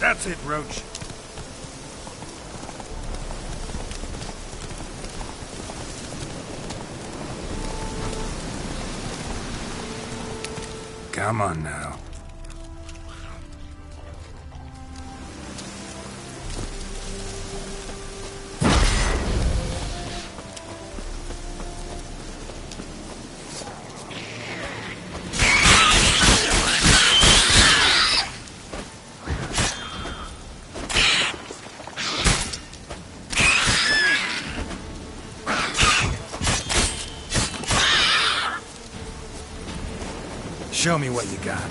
That's it, Roach. Come on now. Show me what you got.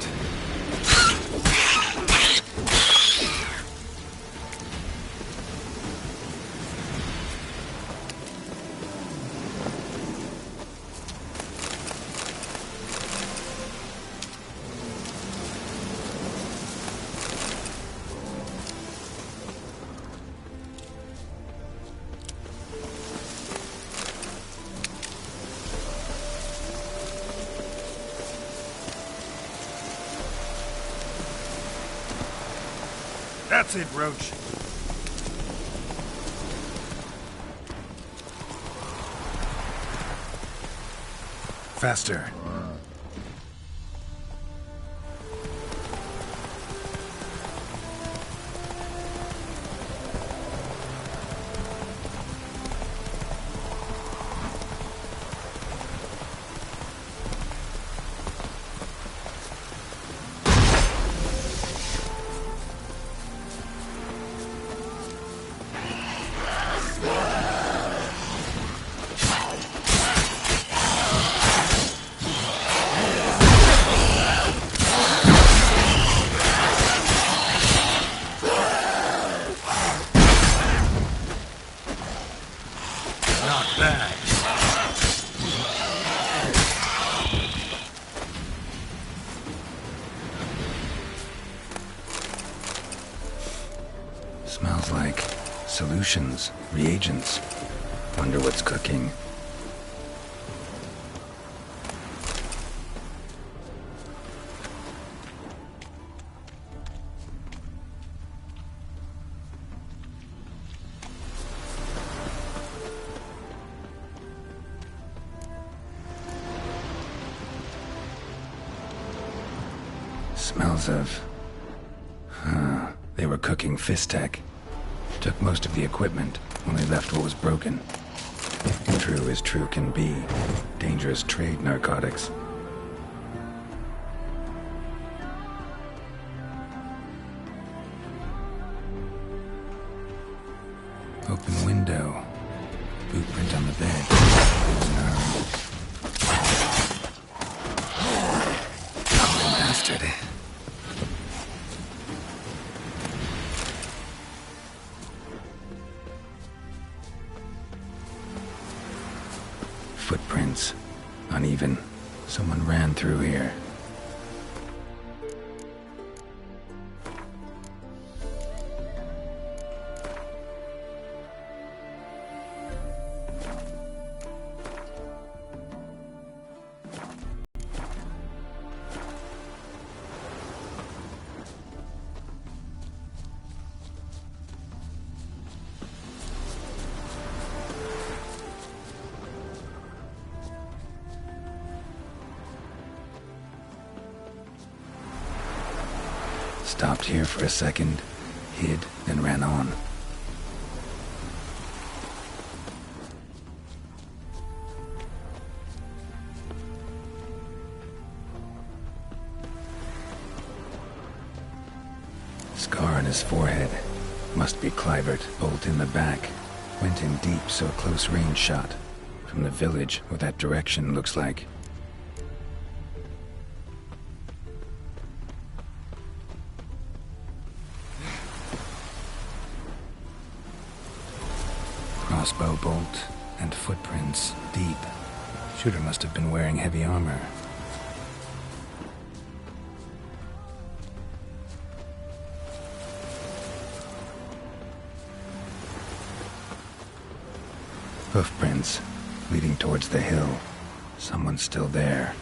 That's it, Roach. Faster. Smells like solutions, reagents. Wonder what's cooking. Smells of... they were cooking Fistech. Took most of the equipment, only left what was broken. True as true can be. Dangerous trade narcotics. Open window. Boot print on the bed. Oh, bastard. Footprints. Uneven. Someone ran through here. Stopped here for a second, hid, then ran on. Scar on his forehead. Must be Clivert, bolt in the back. Went in deep, so a close range shot. From the village, or that direction looks like. Crossbow bolt and footprints deep. Shooter must have been wearing heavy armor. Hoofprints leading towards the hill. Someone's still there.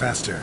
Faster.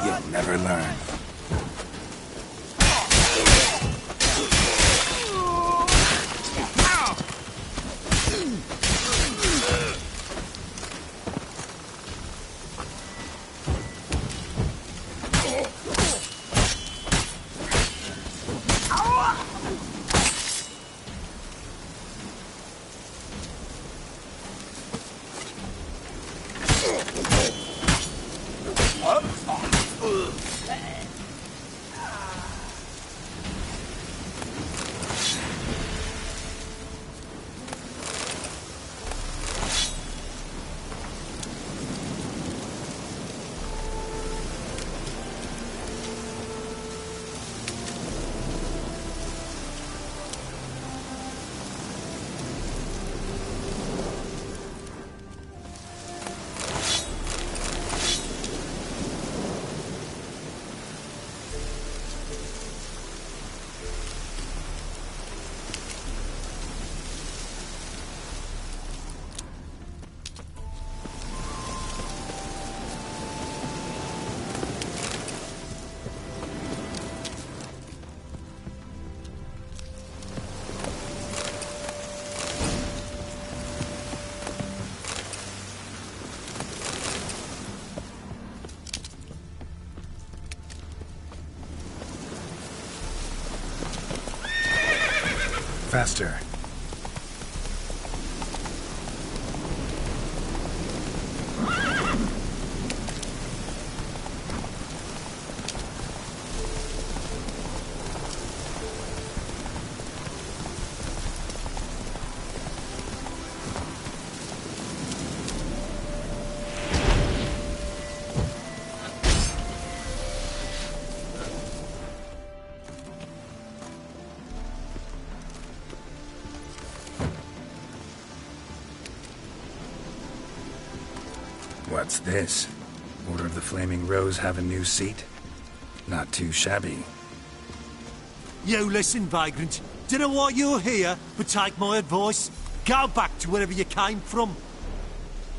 You'll never learn. Faster. What's this? Order of the Flaming Rose have a new seat? Not too shabby. You listen, Vagrant. Dunno why you're here, but take my advice. Go back to wherever you came from.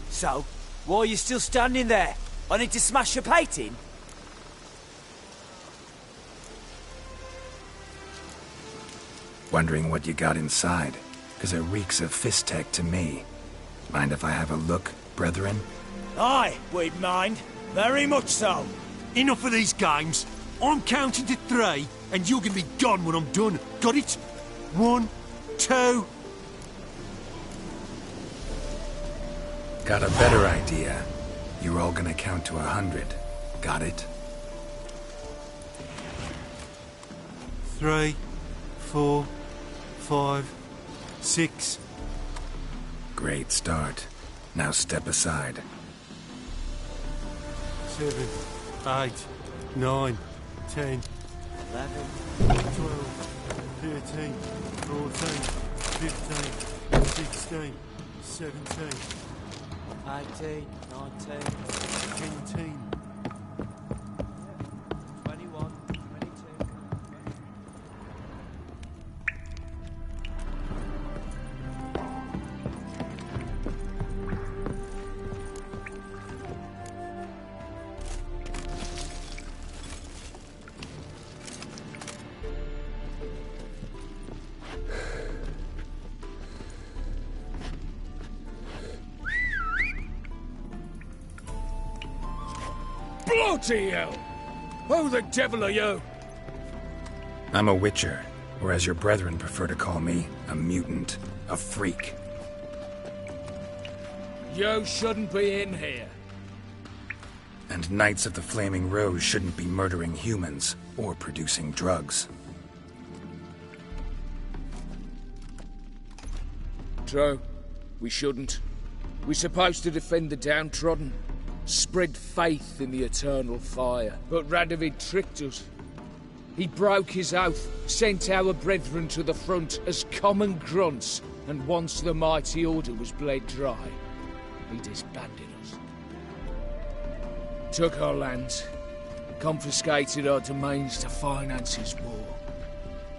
So, why are you still standing there? I need to smash your painting? Wondering what you got inside, 'cause it reeks of fist tech to me. Mind if I have a look, brethren? Aye, we'd mind. Very much so. Enough of these games. I'm counting to 3, and you're gonna be gone when I'm done. Got it? 1, 2... Got a better idea. You're all gonna count to 100. Got it? 3, 4, 5, 6... Great start. Now step aside. 7, 8, 9, 10, 11, 12, 13, 14, 15, 16, 17, 18, 19, 20. 21, 22. Bloody hell! Who the devil are you? I'm a Witcher, or as your brethren prefer to call me, a mutant, a freak. You shouldn't be in here. And Knights of the Flaming Rose shouldn't be murdering humans or producing drugs. True. We shouldn't. We're supposed to defend the downtrodden, spread faith in the eternal fire. But Radovid tricked us. He broke his oath, sent our brethren to the front as common grunts, and once the mighty order was bled dry, he disbanded us. Took our lands, confiscated our domains to finance his war.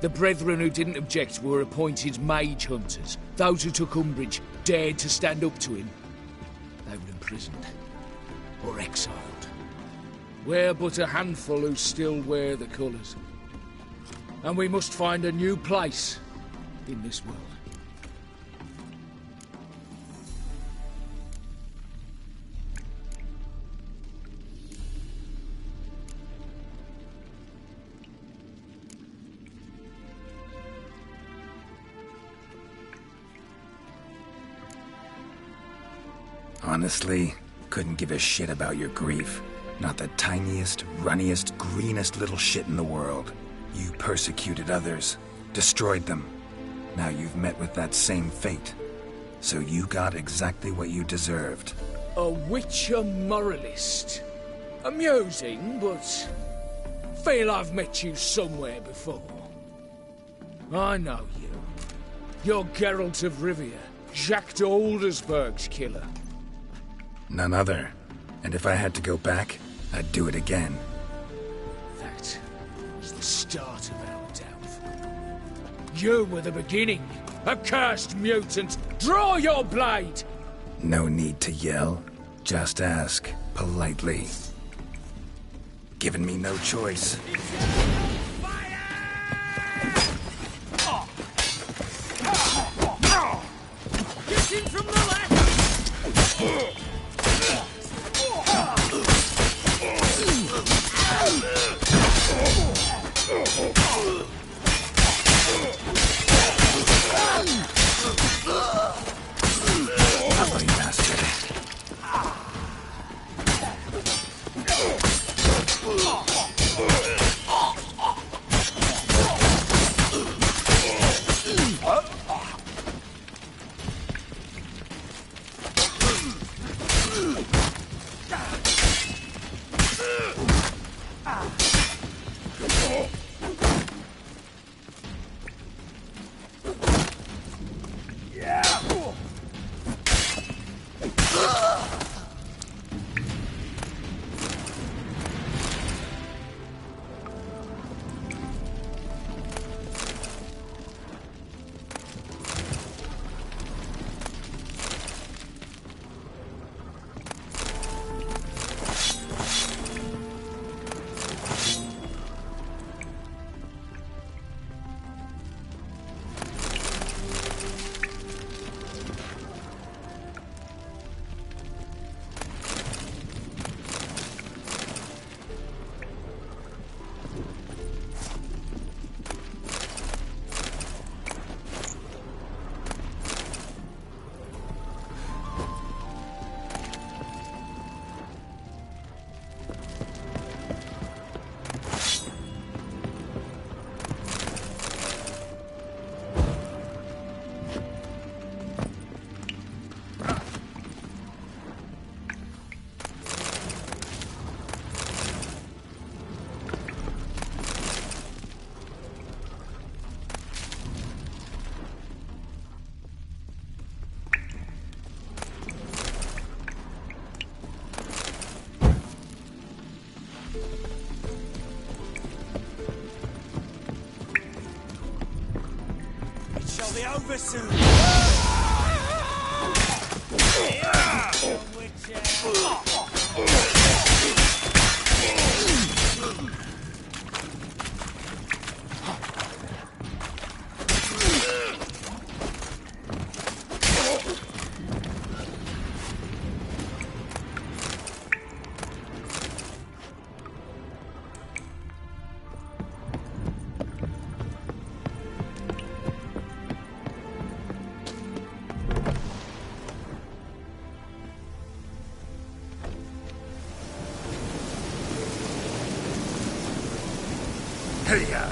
The brethren who didn't object were appointed mage hunters. Those who took umbrage, dared to stand up to him, they were imprisoned or exiled. We're but a handful who still wear the colours. And we must find a new place in this world. Honestly, couldn't give a shit about your grief. Not the tiniest, runniest, greenest little shit in the world. You persecuted others, destroyed them. Now you've met with that same fate. So you got exactly what you deserved. A witcher moralist. Amusing, but feel I've met you somewhere before. I know you. You're Geralt of Rivia, Jacques de Aldersberg's killer. None other. And if I had to go back, I'd do it again. That was the start of our downfall. You were the beginning. Accursed mutant! Draw your blade! No need to yell. Just ask, politely. Given me no choice. Get in from the left! Ugly bastard. Shall be over soon. Hey-ya!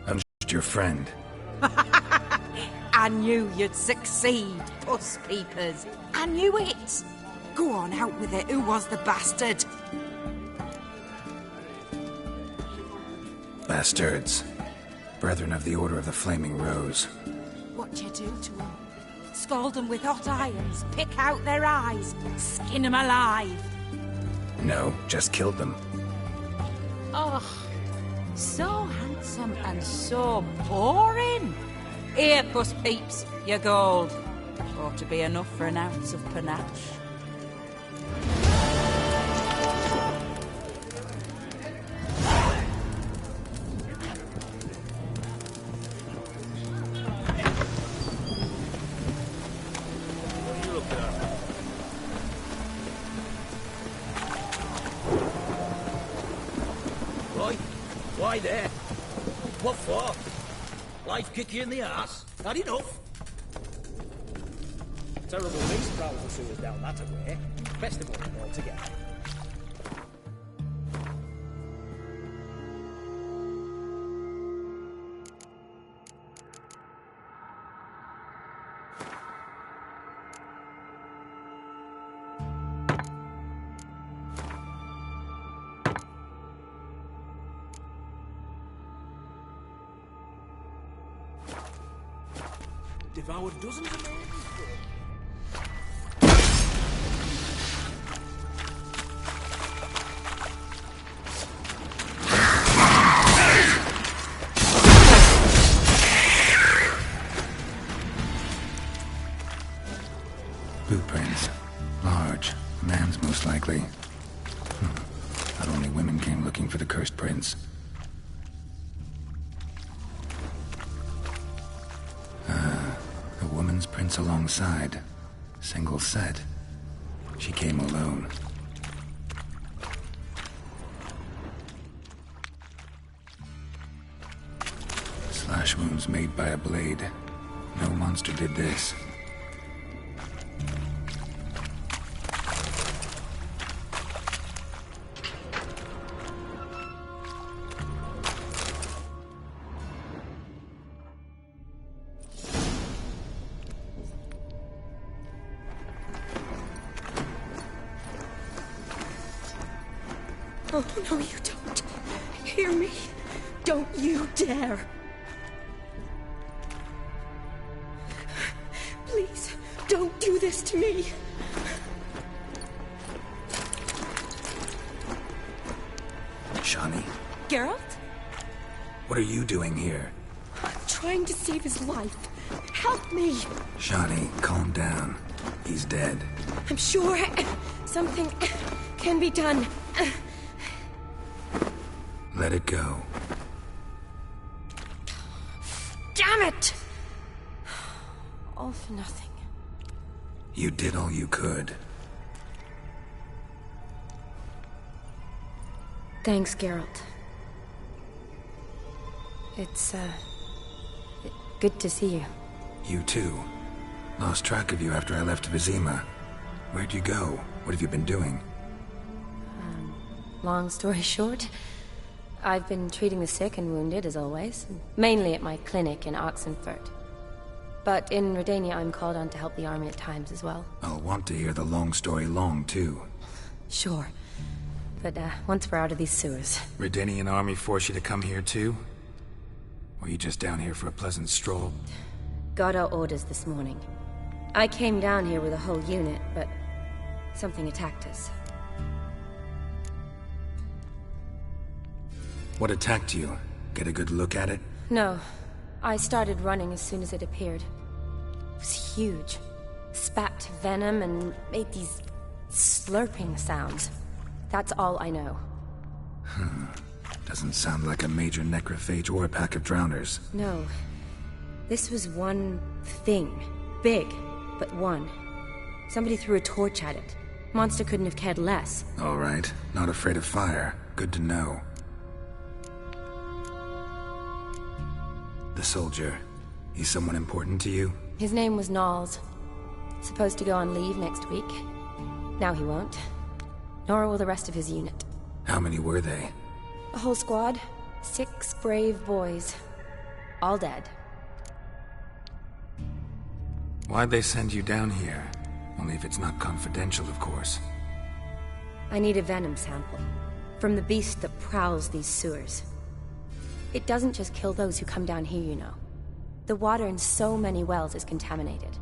I'm just your friend. I knew you'd succeed, puss peepers. I knew it. Go on out with it. Who was the bastard? Bastards. Brethren of the Order of the Flaming Rose. What you do to them? Scald them with hot irons, pick out their eyes, skin them alive. No, just killed them. Oh, so handsome and so boring. Here, puss peeps, your gold. Ought to be enough for an ounce of panache. Why there? What for? Life kick you in the ass? Had enough? Terrible beast prowls the sewers down that way. Best of all altogether. Devoured dozens of men. Blueprints. Large. Man's most likely. Not only women came looking for the cursed prince. A woman's prints alongside. Single set. She came alone. Slash wounds made by a blade. No monster did this. Oh, no, you don't. Hear me? Don't you dare. Please, don't do this to me. Shawnee, Geralt? what are you doing here? I'm trying to save his life. Help me. Shawnee, calm down. He's dead. I'm sure something can be done. Let it go. Damn it! All for nothing. You did all you could. Thanks, Geralt. It's, good to see you. You too. Lost track of you after I left Vizima. Where'd you go? What have you been doing? Long story short, I've been treating the sick and wounded, as always. Mainly at my clinic in Oxenfurt. But in Redania, I'm called on to help the army at times as well. I'll want to hear the long story long, too. Sure. But, once we're out of these sewers... Redanian army force you to come here, too? Or you just down here for a pleasant stroll? Got our orders this morning. I came down here with a whole unit, but... something attacked us. What attacked you? Get a good look at it? No. I started running as soon as it appeared. It was huge. Spat venom and made these slurping sounds. That's all I know. Doesn't sound like a major necrophage or a pack of drowners. No. This was one thing. Big, but one. Somebody threw a torch at it. Monster couldn't have cared less. All right. Not afraid of fire. Good to know. The soldier. He's someone important to you? His name was Nals. Supposed to go on leave next week. Now he won't. Nor will the rest of his unit. How many were they? A whole squad. 6 brave boys. All dead. Why'd they send you down here? Only if it's not confidential, of course. I need a venom sample. From the beast that prowls these sewers. It doesn't just kill those who come down here, you know. The water in so many wells is contaminated.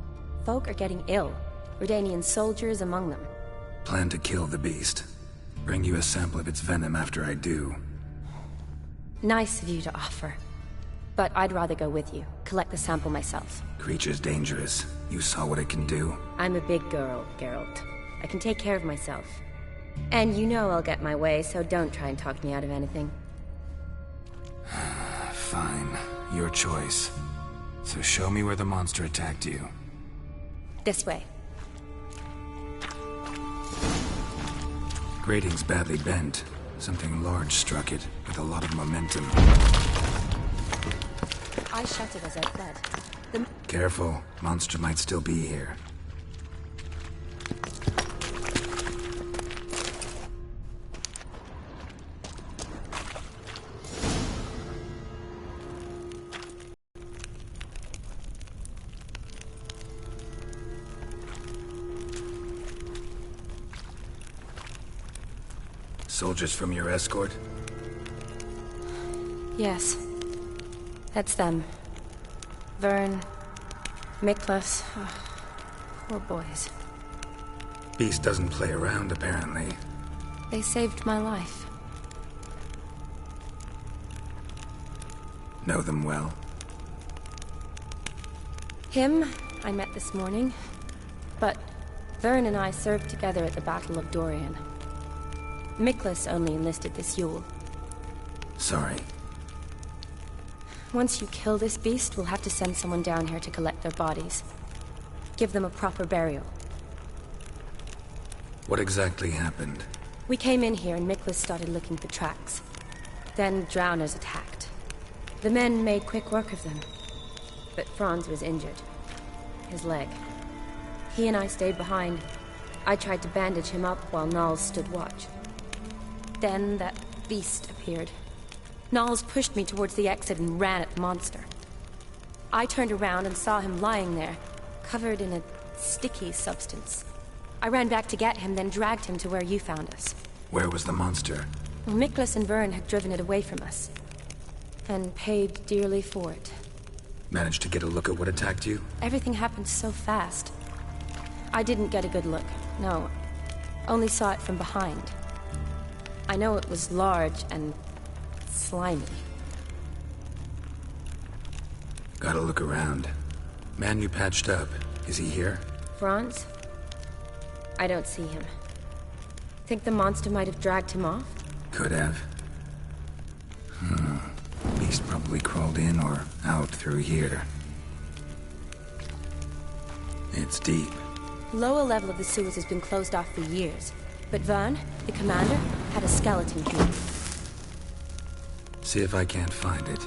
Folk are getting ill. Redanian soldiers among them. Plan to kill the beast. Bring you a sample of its venom after I do. Nice of you to offer. But I'd rather go with you. Collect the sample myself. Creature's dangerous. You saw what it can do. I'm a big girl, Geralt. I can take care of myself. And you know I'll get my way, so don't try and talk me out of anything. Fine. Your choice. So show me where the monster attacked you. This way. Grating's badly bent. Something large struck it, with a lot of momentum. I shut it as I fled. Careful. Monster might still be here. Soldiers from your escort? Yes. That's them. Vern, Miklas. Oh, poor boys. Beast doesn't play around, apparently. They saved my life. Know them well? Him, I met this morning. But Vern and I served together at the Battle of Dorian. Miklas only enlisted this Yule. Sorry. Once you kill this beast, we'll have to send someone down here to collect their bodies. Give them a proper burial. What exactly happened? We came in here and Miklas started looking for tracks. Then drowners attacked. The men made quick work of them. But Franz was injured. His leg. He and I stayed behind. I tried to bandage him up while Nals stood watch. Then that beast appeared. Nals pushed me towards the exit and ran at the monster. I turned around and saw him lying there, covered in a sticky substance. I ran back to get him, then dragged him to where you found us. Where was the monster? Well, Miklas and Vern had driven it away from us. And paid dearly for it. Managed to get a look at what attacked you? Everything happened so fast. I didn't get a good look, no. Only saw it from behind. I know it was large and slimy. Gotta look around. Man you patched up, is he here? Franz? I don't see him. Think the monster might have dragged him off? Could have. Beast probably crawled in or out through here. It's deep. Lower level of the sewers has been closed off for years. But Vern, the commander, had a skeleton key. See if I can't find it.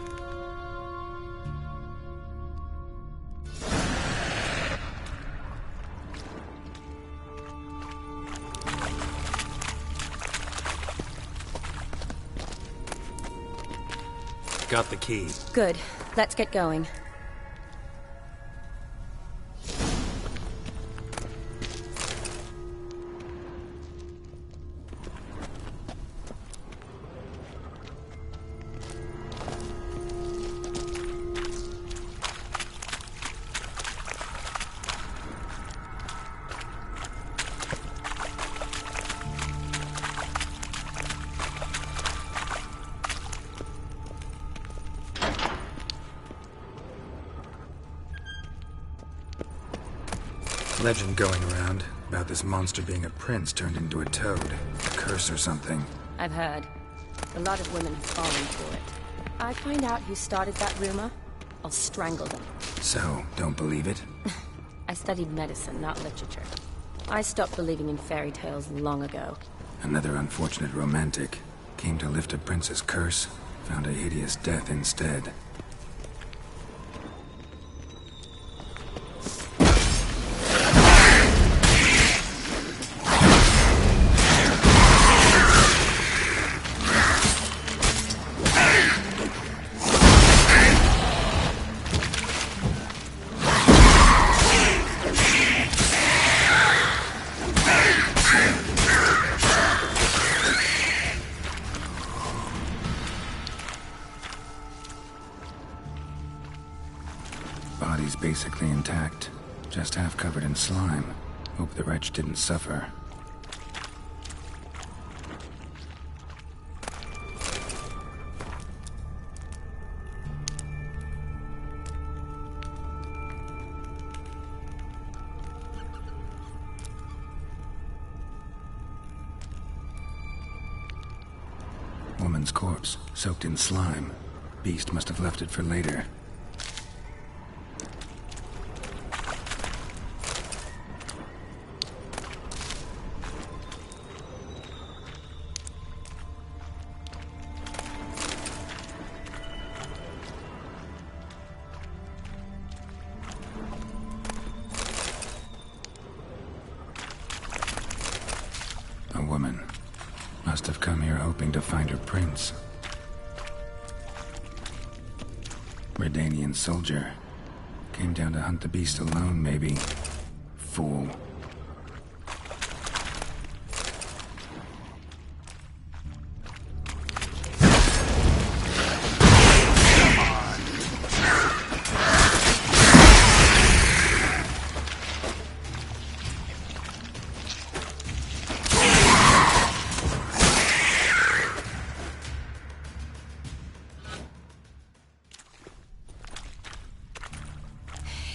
Got the key. Good. Let's get going. Legend going around about this monster being a prince turned into a toad. A curse or something. I've heard. A lot of women have fallen for it. I find out who started that rumor, I'll strangle them. So, don't believe it? I studied medicine, not literature. I stopped believing in fairy tales long ago. Another unfortunate romantic. Came to lift a prince's curse, found a hideous death instead. Body's basically intact, just half covered in slime. Hope the wretch didn't suffer. Woman's corpse, soaked in slime. Beast must have left it for later. A woman. Must have come here hoping to find her prince. Redanian soldier. Came down to hunt the beast alone, maybe. Fool.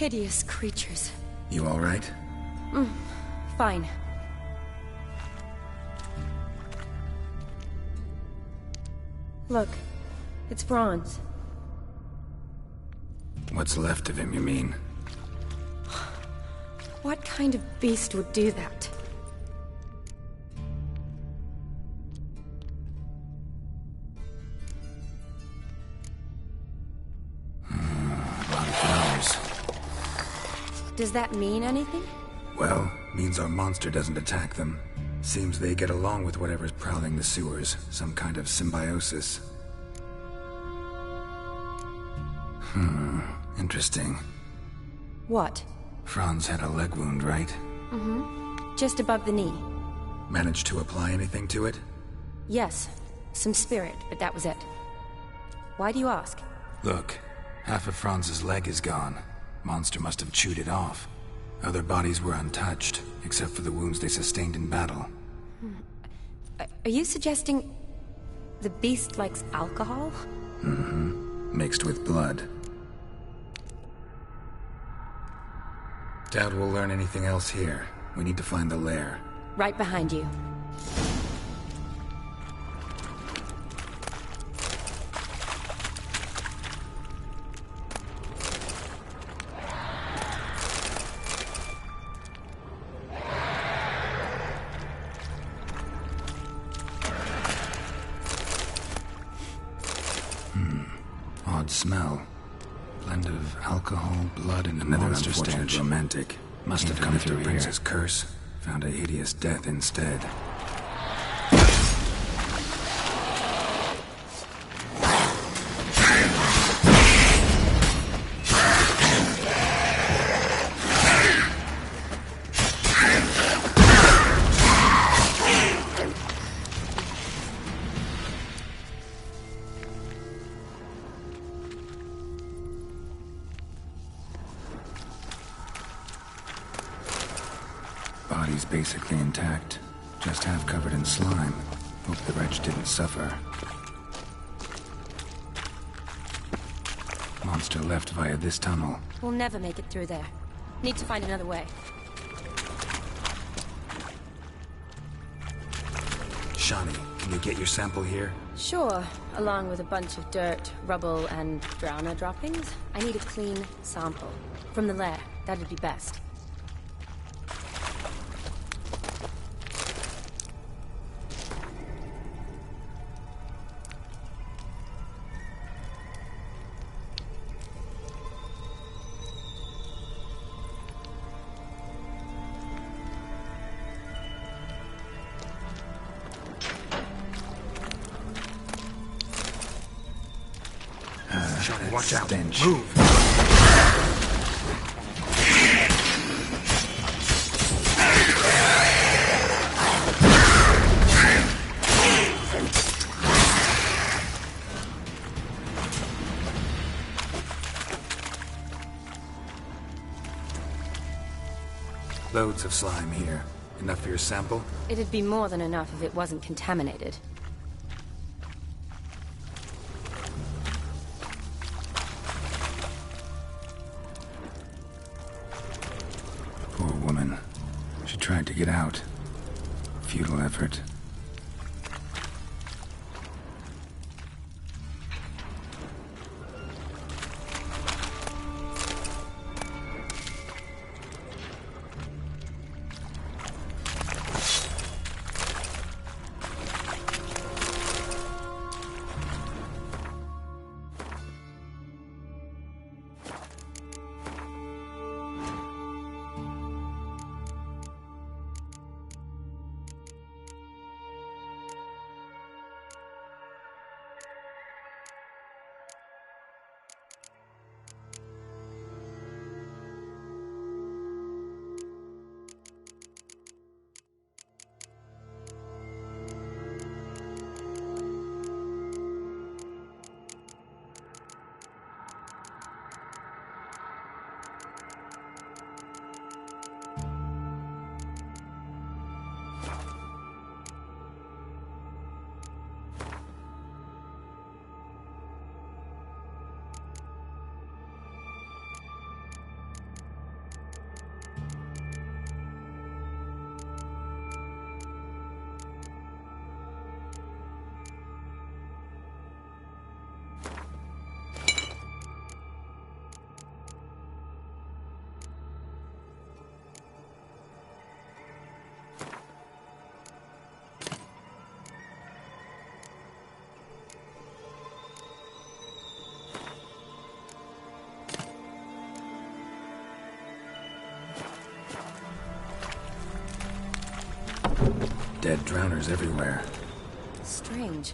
Hideous creatures. You all right? Fine. Look, it's Franz. What's left of him, you mean? What kind of beast would do that? Does that mean anything? Well, means our monster doesn't attack them. Seems they get along with whatever's prowling the sewers. Some kind of symbiosis. Interesting. What? Franz had a leg wound, right? Just above the knee. Managed to apply anything to it? Yes, some spirit, but that was it. Why do you ask? Look, half of Franz's leg is gone. Monster must have chewed it off. Other bodies were untouched, except for the wounds they sustained in battle. Are you suggesting the beast likes alcohol? Mixed with blood. Doubt we'll learn anything else here. We need to find the lair. Right behind you. Odd smell. Blend of alcohol, blood, and another monster stench. Romantic. Must have come through Prince's curse. Found a hideous death instead. Body's basically intact, just half covered in slime. Hope the wretch didn't suffer. Monster left via this tunnel. We'll never make it through there. Need to find another way. Shawnee, can you get your sample here? Sure, along with a bunch of dirt, rubble, and drowner droppings. I need a clean sample. From the lair, that'd be best. Watch out. Stench. Move. Loads of slime here. Enough for your sample? It'd be more than enough if it wasn't contaminated. Poor woman. She tried to get out. Futile effort. Dead drowners everywhere. Strange.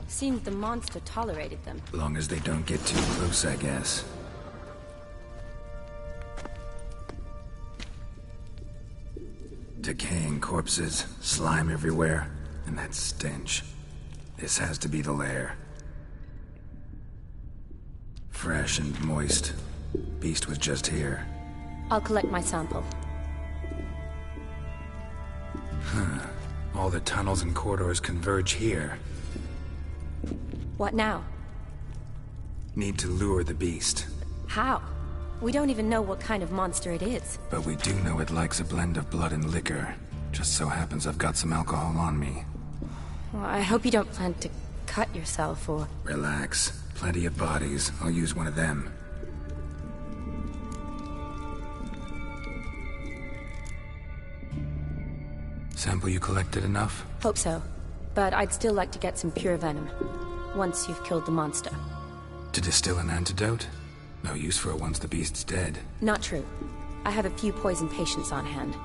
Seems the monster tolerated them. Long as they don't get too close, I guess. Decaying corpses, slime everywhere, and that stench. This has to be the lair. Fresh and moist. Beast was just here. I'll collect my sample. All the tunnels and corridors converge here. What now? Need to lure the beast. How? We don't even know what kind of monster it is. But we do know it likes a blend of blood and liquor. Just so happens I've got some alcohol on me. Well, I hope you don't plan to cut yourself or... Relax. Plenty of bodies. I'll use one of them. Sample you collected enough? Hope so. But I'd still like to get some pure venom. Once you've killed the monster. To distill an antidote? No use for it once the beast's dead. Not true. I have a few poison patients on hand.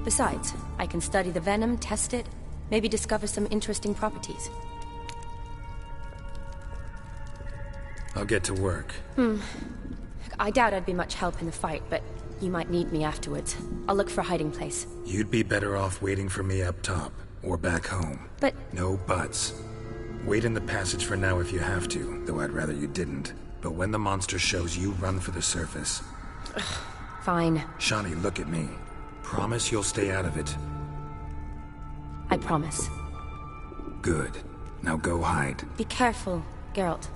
Besides, I can study the venom, test it, maybe discover some interesting properties. I'll get to work. I doubt I'd be much help in the fight, but you might need me afterwards. I'll look for a hiding place. You'd be better off waiting for me up top, or back home. But... No buts. Wait in the passage for now if you have to, though I'd rather you didn't. But when the monster shows, you run for the surface. Fine. Shawnee, look at me. Promise you'll stay out of it. I promise. Good. Now go hide. Be careful, Geralt.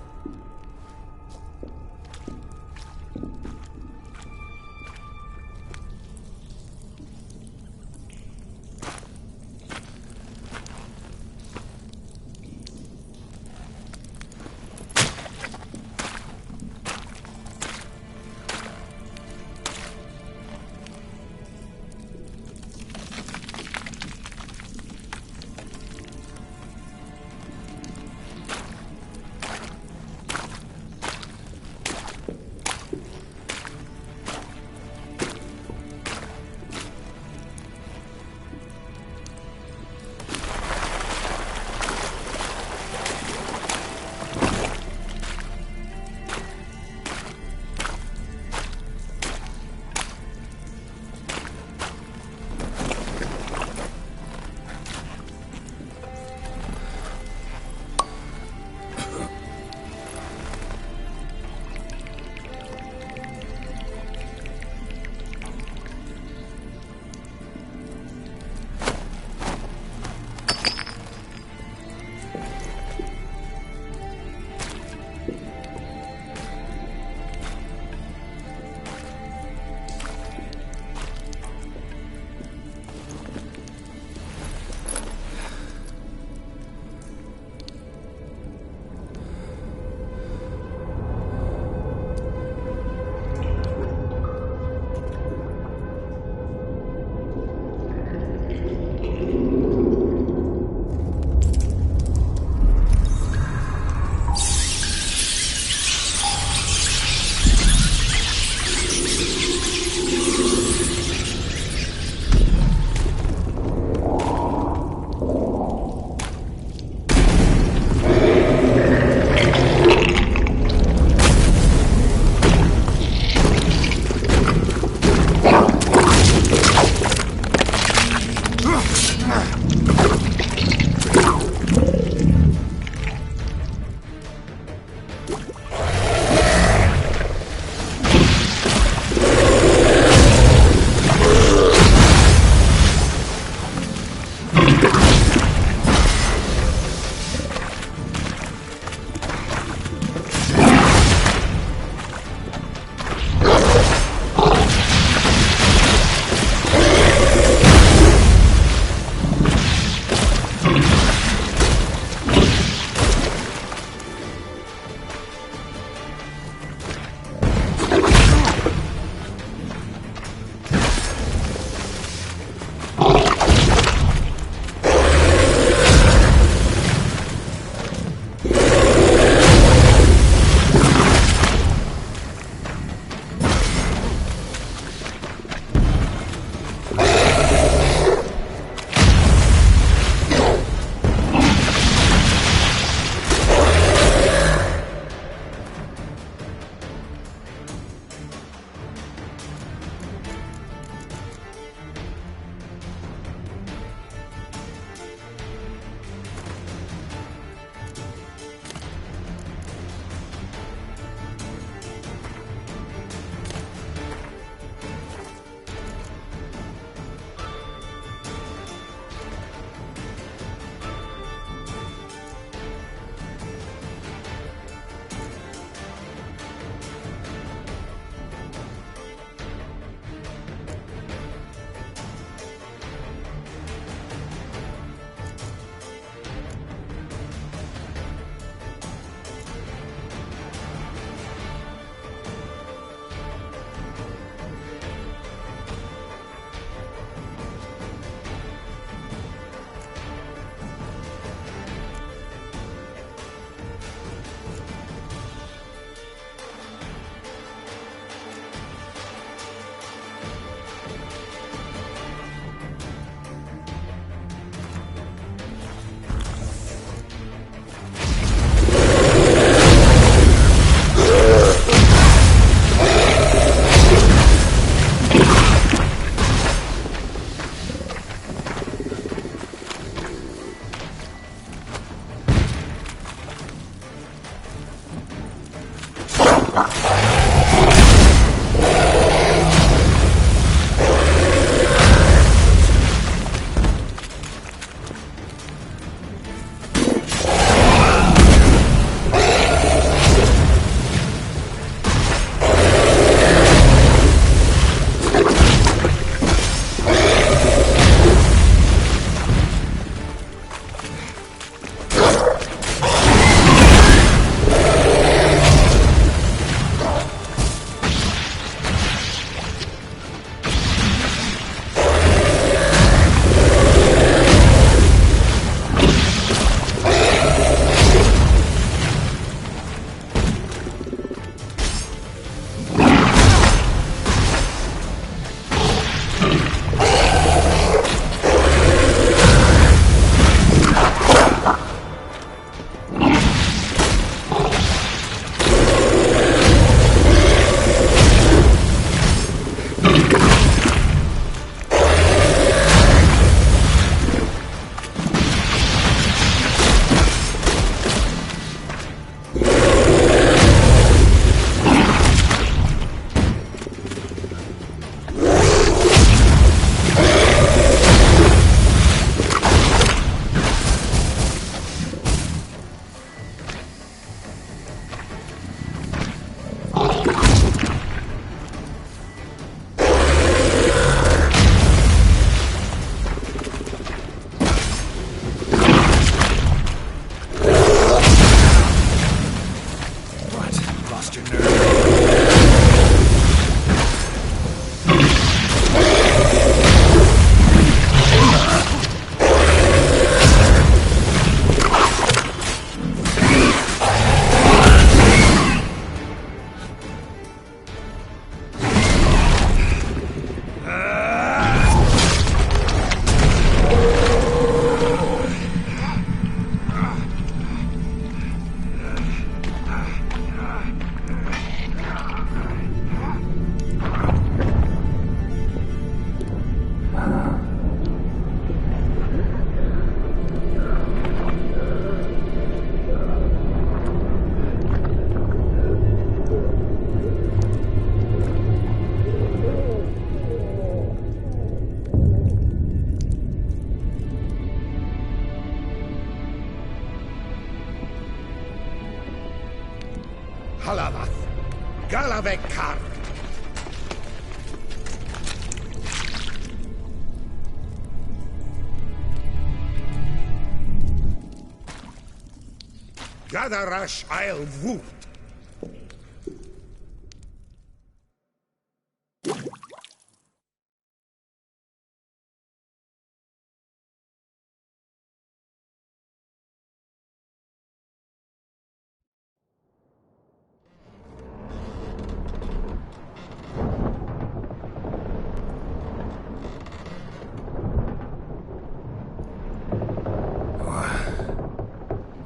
Gadarash I'll woot.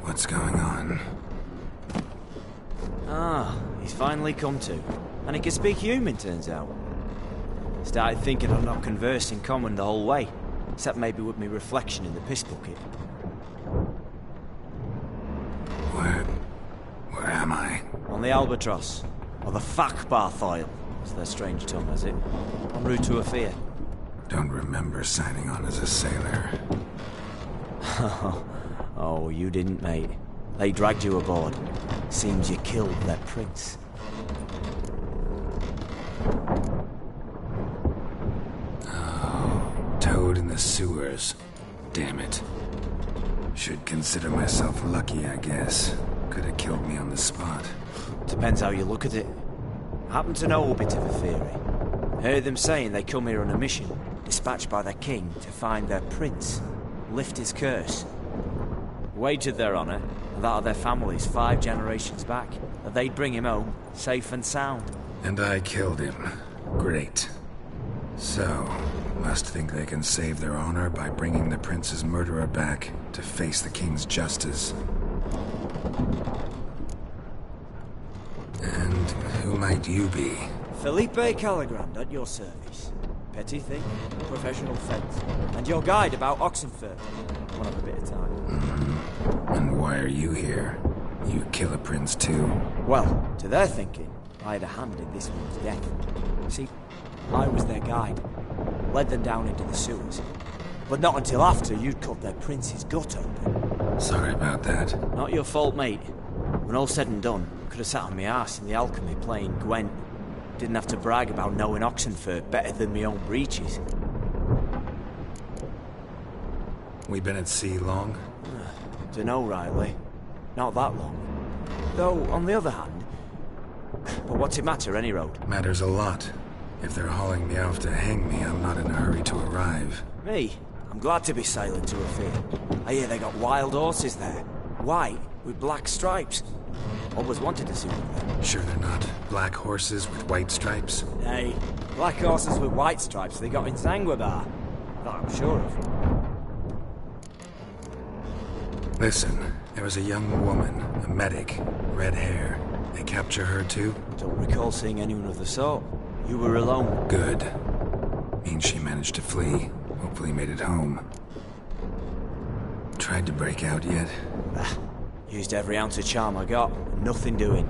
What's going on? Ah, he's finally come to. And he can speak human, turns out. Started thinking I'd not conversed in common the whole way, except maybe with me reflection in the piss bucket. Where am I? On the Albatross, or the Fakbarthoil, as their strange tongue has it, en route to Afir. Don't remember signing on as a sailor. Oh, you didn't, mate. They dragged you aboard. Seems you killed their prince. Oh, toad in the sewers. Damn it. Should consider myself lucky, I guess. Could have killed me on the spot. Depends how you look at it. I happen to know a bit of a theory. Heard them saying they come here on a mission, dispatched by their king to find their prince, lift his curse. Wagered their honour, and that of their families 5 generations back, that they'd bring him home, safe and sound. And I killed him. Great. So, must think they can save their honor by bringing the prince's murderer back to face the king's justice. And who might you be? Felipe Calagrand at your service. Petty thing, professional fence, and your guide about Oxenfurt. One of a bit of time. And why are you here? You kill a prince too? Well, to their thinking, I had a hand in this one's death. See, I was their guide. Led them down into the sewers. But not until after you'd cut their prince's gut open. Sorry about that. Not your fault, mate. When all said and done, I could have sat on my arse in the alchemy playing Gwent. Didn't have to brag about knowing Oxenfurt better than my own breeches. We been at sea long? Dunno, rightly. Not that long. Though, on the other hand... But what's it matter, any road? Matters a lot. If they're hauling me off to hang me, I'm not in a hurry to arrive. Me? I'm glad to be sailing to Afir. I hear they got wild horses there. White, with black stripes. Always wanted to see one. Sure they're not black horses with white stripes? Hey, black horses with white stripes they got in Sanguibar. That I'm sure of. Listen, there was a young woman, a medic, red hair. They capture her too? Don't recall seeing anyone of the sort. You were alone. Good. Means she managed to flee. Hopefully made it home. Tried to break out yet? Used every ounce of charm I got. Nothing doing.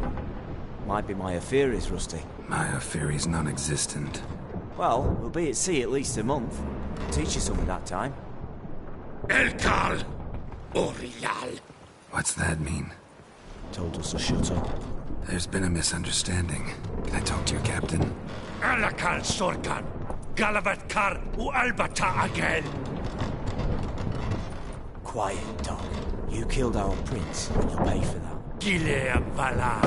Might be my affair is rusty. My affair is non-existent. Well, we'll be at sea at least a month. Teach you something that time. Elkal Orial. What's that mean? Told us to shut up. There's been a misunderstanding. Can I talk to your captain? Alakal Sorkan. Galavat Kar U Albata again. Quiet, dog. You killed our prince, and you'll pay for that. Gileam Valar.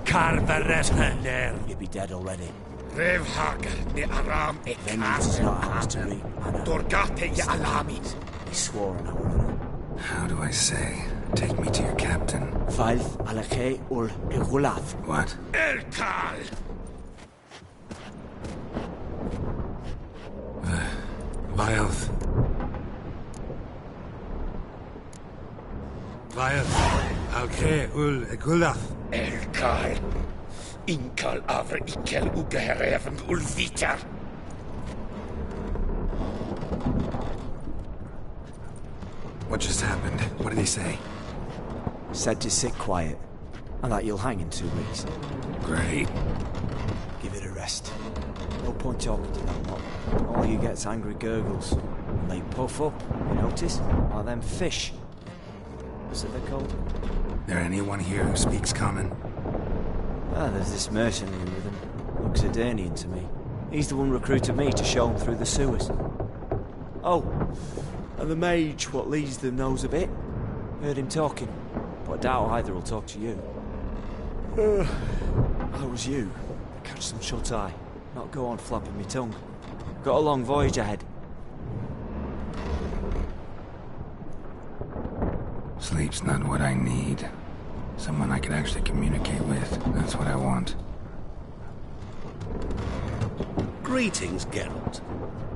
Karvaret You'd be dead already. Revhag ni Aram e Vengeance is not ours to reap, Anna. Dorgate ya Alamis. He swore on our honor. How do I say? Take me to your captain. Faith alake ul igulav. What? Elkal. Vilth. Alke ul Egulaf. Elkal. Inkal avre ikel ugehereven ulviter. What just happened? What did he say? Said to sit quiet, and that you'll hang in 2 weeks. Great. Give it a rest. No point talking to that lot. All you get's angry gurgles. And they puff up, you notice? Are them fish. What's it they're called? There anyone here who speaks common? There's this mercenary with him. Looks Adernian to me. He's the one recruited me to show him through the sewers. Oh, and the mage what leads them knows a bit. Heard him talking. but I doubt either will talk to you. How was you? Catch some shut-eye, not go on flapping my tongue. Got a long voyage ahead. Sleep's not what I need. Someone I can actually communicate with. That's what I want. Greetings, Geralt.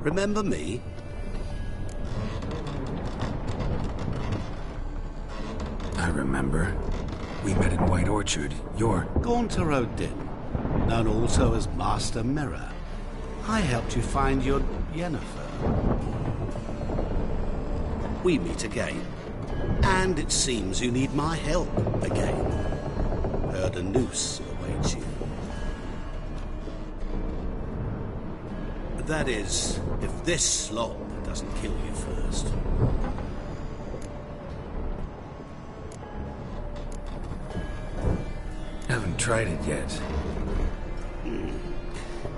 Remember me? I remember. We met in White Orchard. You're... Gaunter Odin, known also as Master Mirror. I helped you find your Yennefer. We meet again. And it seems you need my help again. Heard a noose awaits you. That is, if this slob doesn't kill you first. Haven't tried it yet.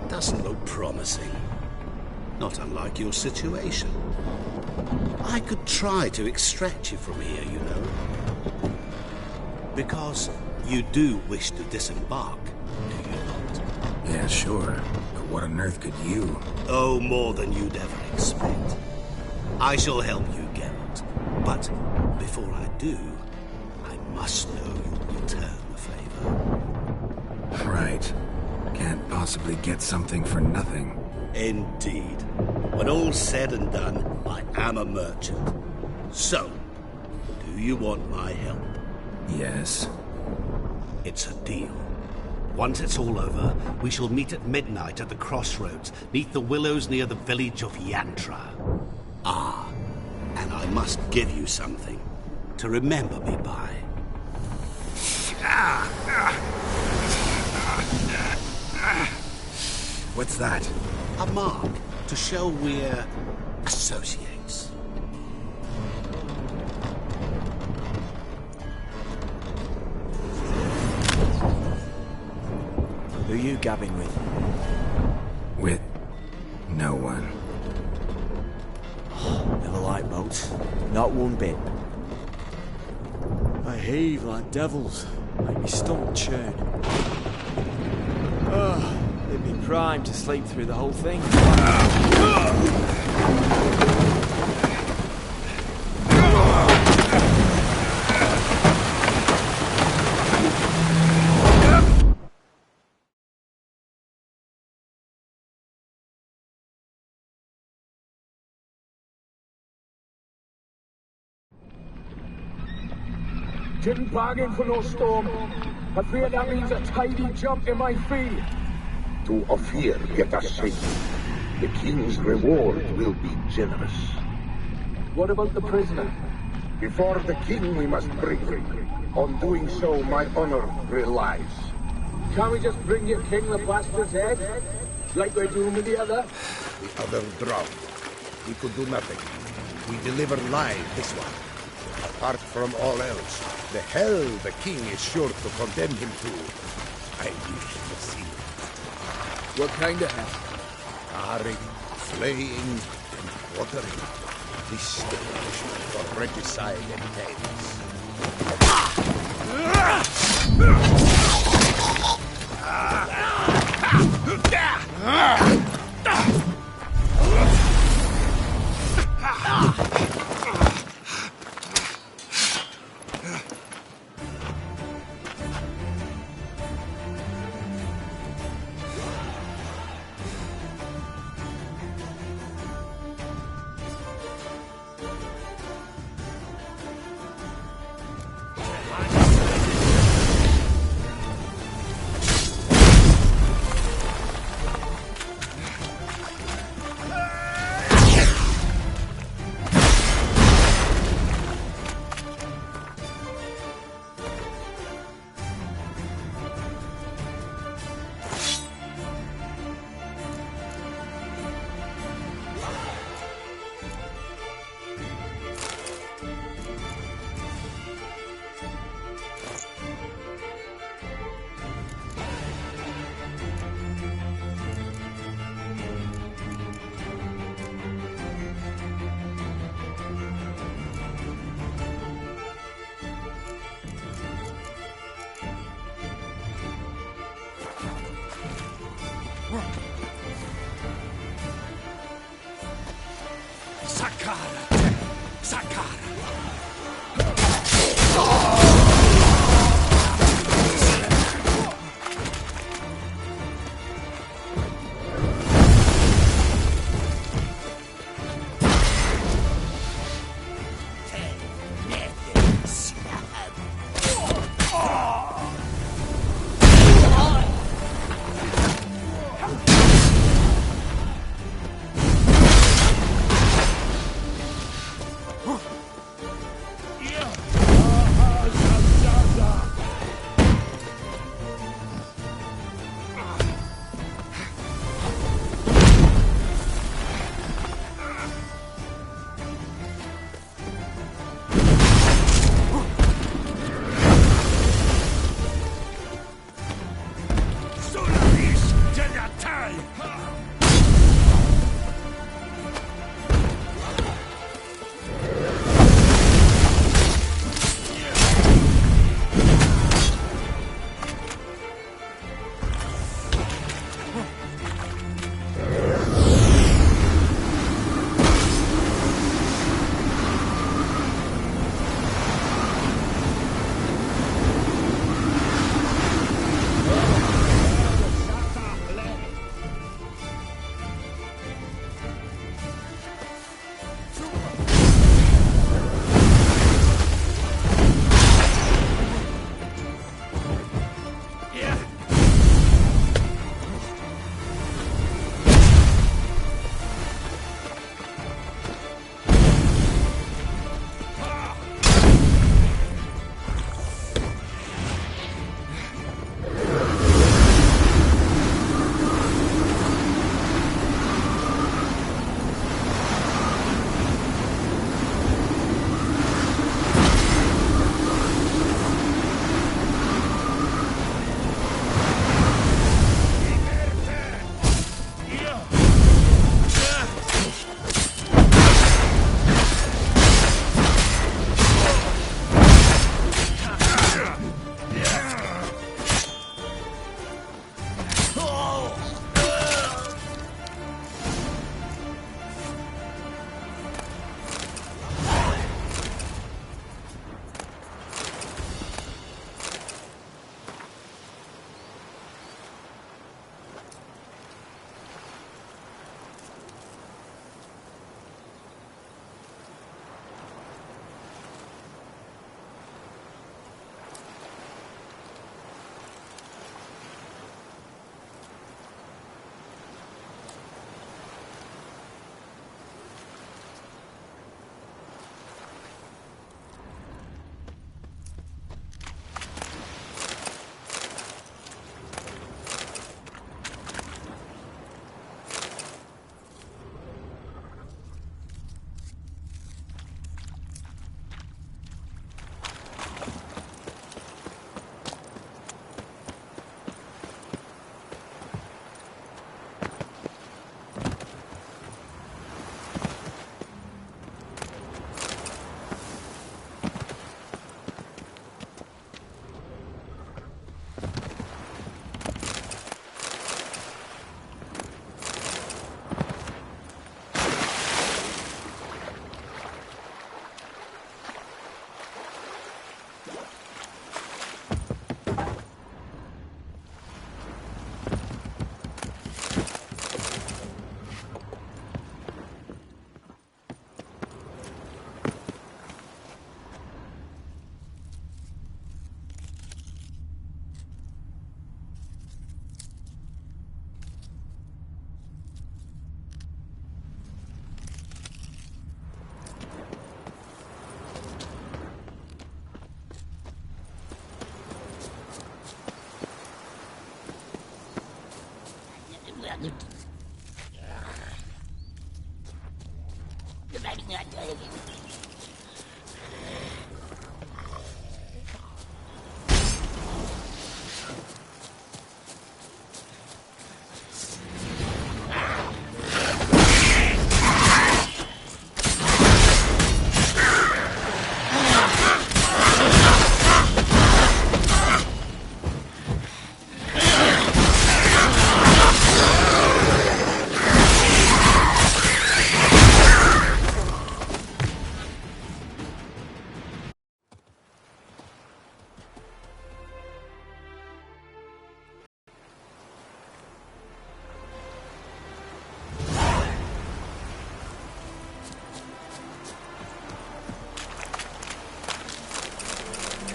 Doesn't look promising. Not unlike your situation. I could try to extract you from here, you know. Because you do wish to disembark, do you not? Yeah, sure. But what on earth could you? Oh, more than you'd ever expect. I shall help you, Geralt. But before I do, I must know you'll return the favor. Right. Can't possibly get something for nothing. Indeed. When all's said and done, I am a merchant. So, do you want my help? Yes. It's a deal. Once it's all over, we shall meet at midnight at the crossroads, neath the willows near the village of Yantra. Ah, and I must give you something to remember me by. What's that? A mark to show we're associates. Who you gabbing with? With no one. Never liked boats. Not one bit. I heave like devils. Make me stomach churn. They'd be primed to sleep through the whole thing. Didn't bargain for no storm. I fear that means a tidy jump in my fee. To Ophir get us safe. The king's reward will be generous. What about the prisoner? Before the king we must bring him. On doing so, my honor relies. Can't we just bring your king the bastard's head? Like we're doing with the other? The other drowned. We could do nothing. We deliver live this one. Apart from all else, the hell the king is sure to condemn him to, I wish to see. What kind of hell? Tarring, flaying, and quartering. This is the punishment for regicide and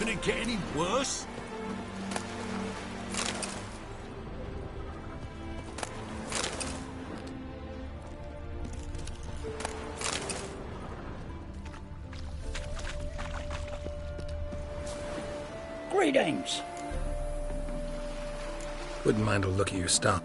Can it get any worse? Greetings. Wouldn't mind a look at your stock.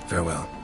Farewell.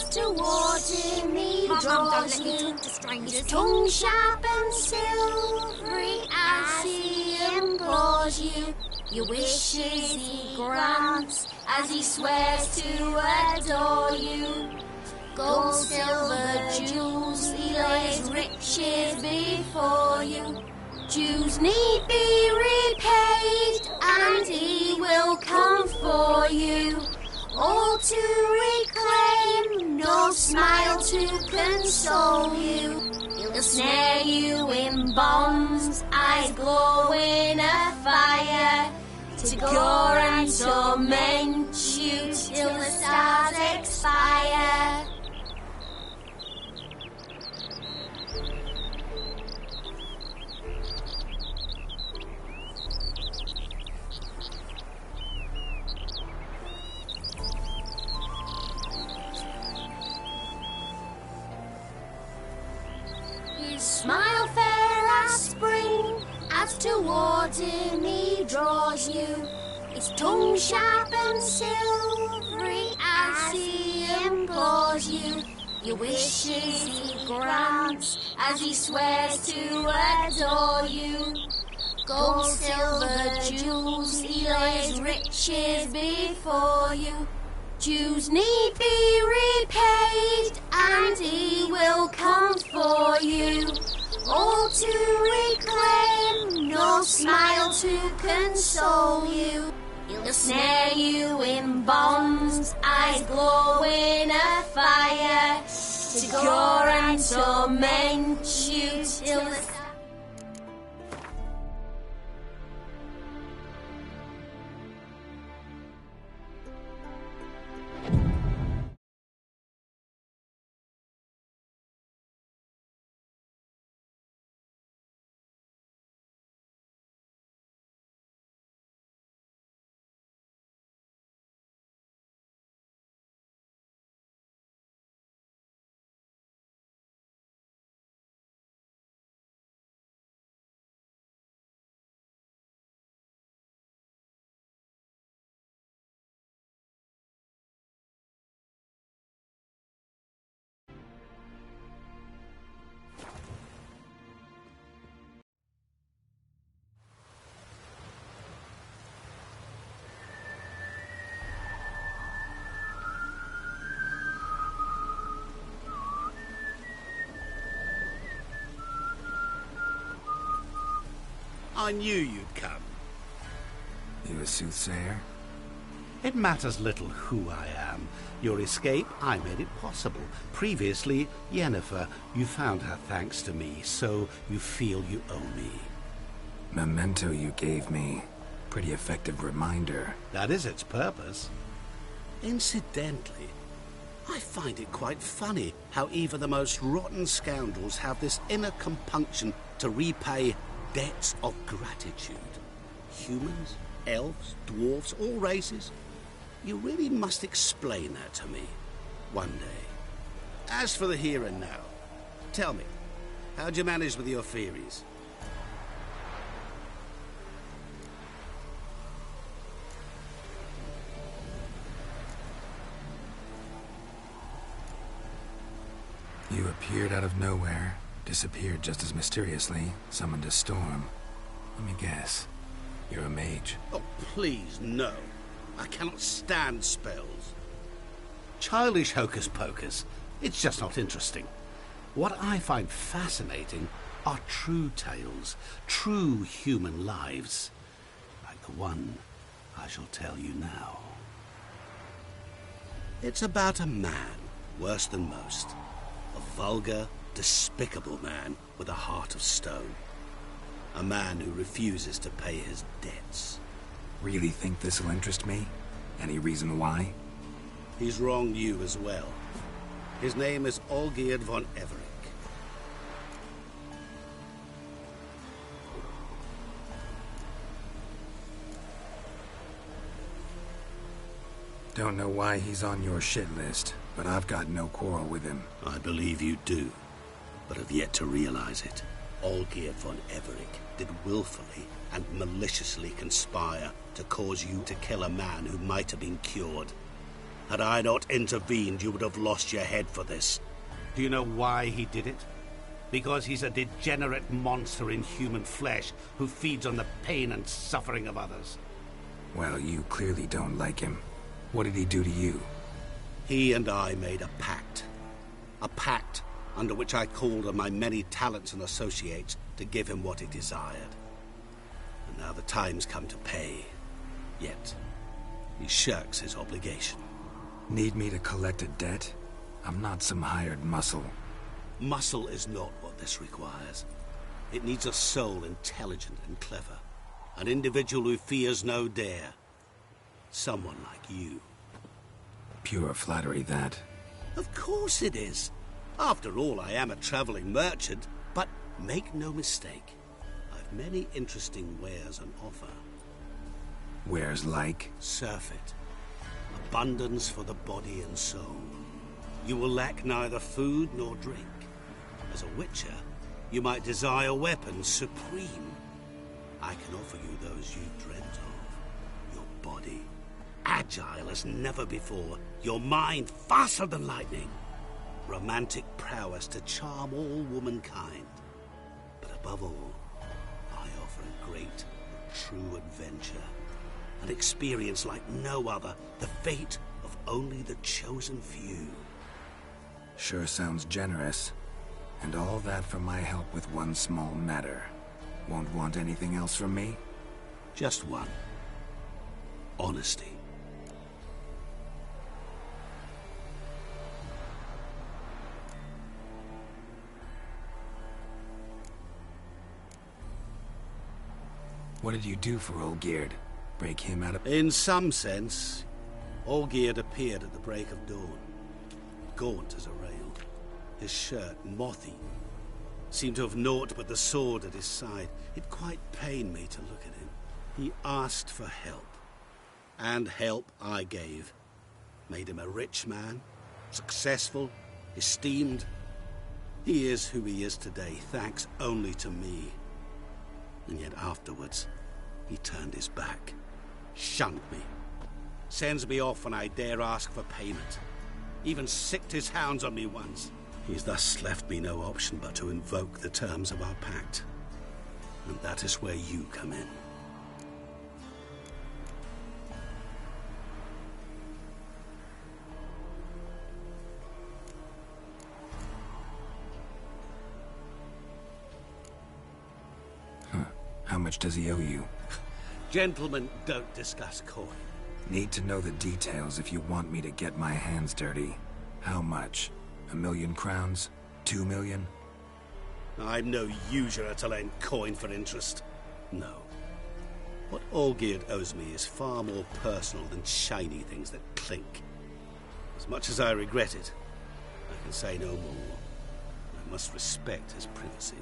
as towards him he draws you. His tongue sharp and silvery as he implores you. Your wishes he grants as he swears to adore you. Gold, silver, jewels, he lays riches before you. Dues need be repaid, and he will come for you. All to reclaim, no smile to console you. He'll snare you in bonds, eyes glow in a fire, to gore and torment you till the stars expire. Smile fair as spring, as towards him he draws you. His tongue sharp and silvery as he implores you. Your wishes he grants as he swears to adore you. Gold, silver, jewels, he lays riches before you. Dues need be repaid, and he will come for you. All to reclaim, no smile to console you. He'll snare you in bonds, eyes glow in a fire, to gore and torment you till the I knew you'd come. You a soothsayer? It matters little who I am. Your escape, I made it possible. Previously, Yennefer, you found her thanks to me, so you feel you owe me. Memento you gave me. Pretty effective reminder. That is its purpose. Incidentally, I find it quite funny how even the most rotten scoundrels have this inner compunction to repay debts of gratitude. Humans, elves, dwarfs, all races. You really must explain that to me one day. As for the here and now, tell me, how'd you manage with your theories? You appeared out of nowhere, disappeared just as mysteriously, summoned a storm. Let me guess. You're a mage. Oh, please, no. I cannot stand spells. Childish hocus-pocus. It's just not interesting. What I find fascinating are true tales, true human lives, like the one I shall tell you now. It's about a man, worse than most. A vulgar, despicable man with a heart of stone. A man who refuses to pay his debts. Really think this'll interest me? Any reason why? He's wronged you as well. His name is Olgierd von Everick. Don't know why he's on your shit list, but I've got no quarrel with him. I believe you do, but have yet to realize it. Olgierd von Everick did willfully and maliciously conspire to cause you to kill a man who might have been cured. Had I not intervened, you would have lost your head for this. Do you know why he did it? Because he's a degenerate monster in human flesh who feeds on the pain and suffering of others. Well, you clearly don't like him. What did he do to you? He and I made a pact. A pact under which I called on my many talents and associates to give him what he desired. And now the time's come to pay. Yet, he shirks his obligation. Need me to collect a debt? I'm not some hired muscle. Muscle is not what this requires. It needs a soul intelligent and clever. An individual who fears no dare. Someone like you. Pure flattery, that. Of course it is. After all, I am a traveling merchant. But make no mistake, I've many interesting wares on offer. Wares like? Surfeit. Abundance for the body and soul. You will lack neither food nor drink. As a witcher, you might desire weapons supreme. I can offer you those you dreamt of. Your body, agile as never before. Your mind, faster than lightning. Romantic prowess to charm all womankind. But above all, I offer a great, true adventure. An experience like no other. The fate of only the chosen few. Sure sounds generous. And all that for my help with one small matter. Won't want anything else from me? Just one. Honesty. What did you do for Olgierd? Break him out of... In some sense, Olgierd appeared at the break of dawn. Gaunt as a rail. His shirt moth-eaten. Seemed to have naught but the sword at his side. It quite pained me to look at him. He asked for help. And help I gave. Made him a rich man. Successful. Esteemed. He is who he is today, thanks only to me. And yet afterwards, he turned his back. Shunned me. Sends me off when I dare ask for payment. Even sicked his hounds on me once. He's thus left me no option but to invoke the terms of our pact. And that is where you come in. How much does he owe you? Gentlemen don't discuss coin. Need to know the details if you want me to get my hands dirty. How much? 1,000,000 crowns? 2 million? I'm no usurer to lend coin for interest. No. What Olgierd owes me is far more personal than shiny things that clink. As much as I regret it, I can say no more. I must respect his privacy.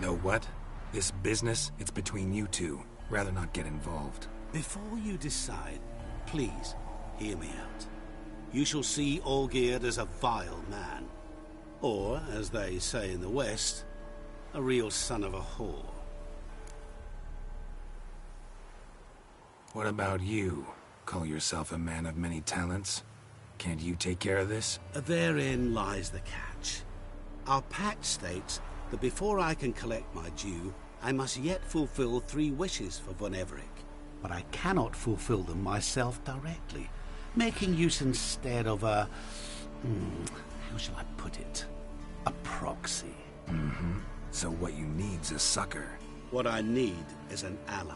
Know what? This business, it's between you two. Rather not get involved. Before you decide, please hear me out. You shall see Olgierd as a vile man. Or, as they say in the West, a real son of a whore. What about you? Call yourself a man of many talents? Can't you take care of this? Therein lies the catch. Our pact states that before I can collect my due, I must yet fulfill 3 wishes for Von Everec. But I cannot fulfill them myself directly, making use instead of a... how shall I put it? A proxy. Mm-hmm. So what you need's a sucker. What I need is an ally.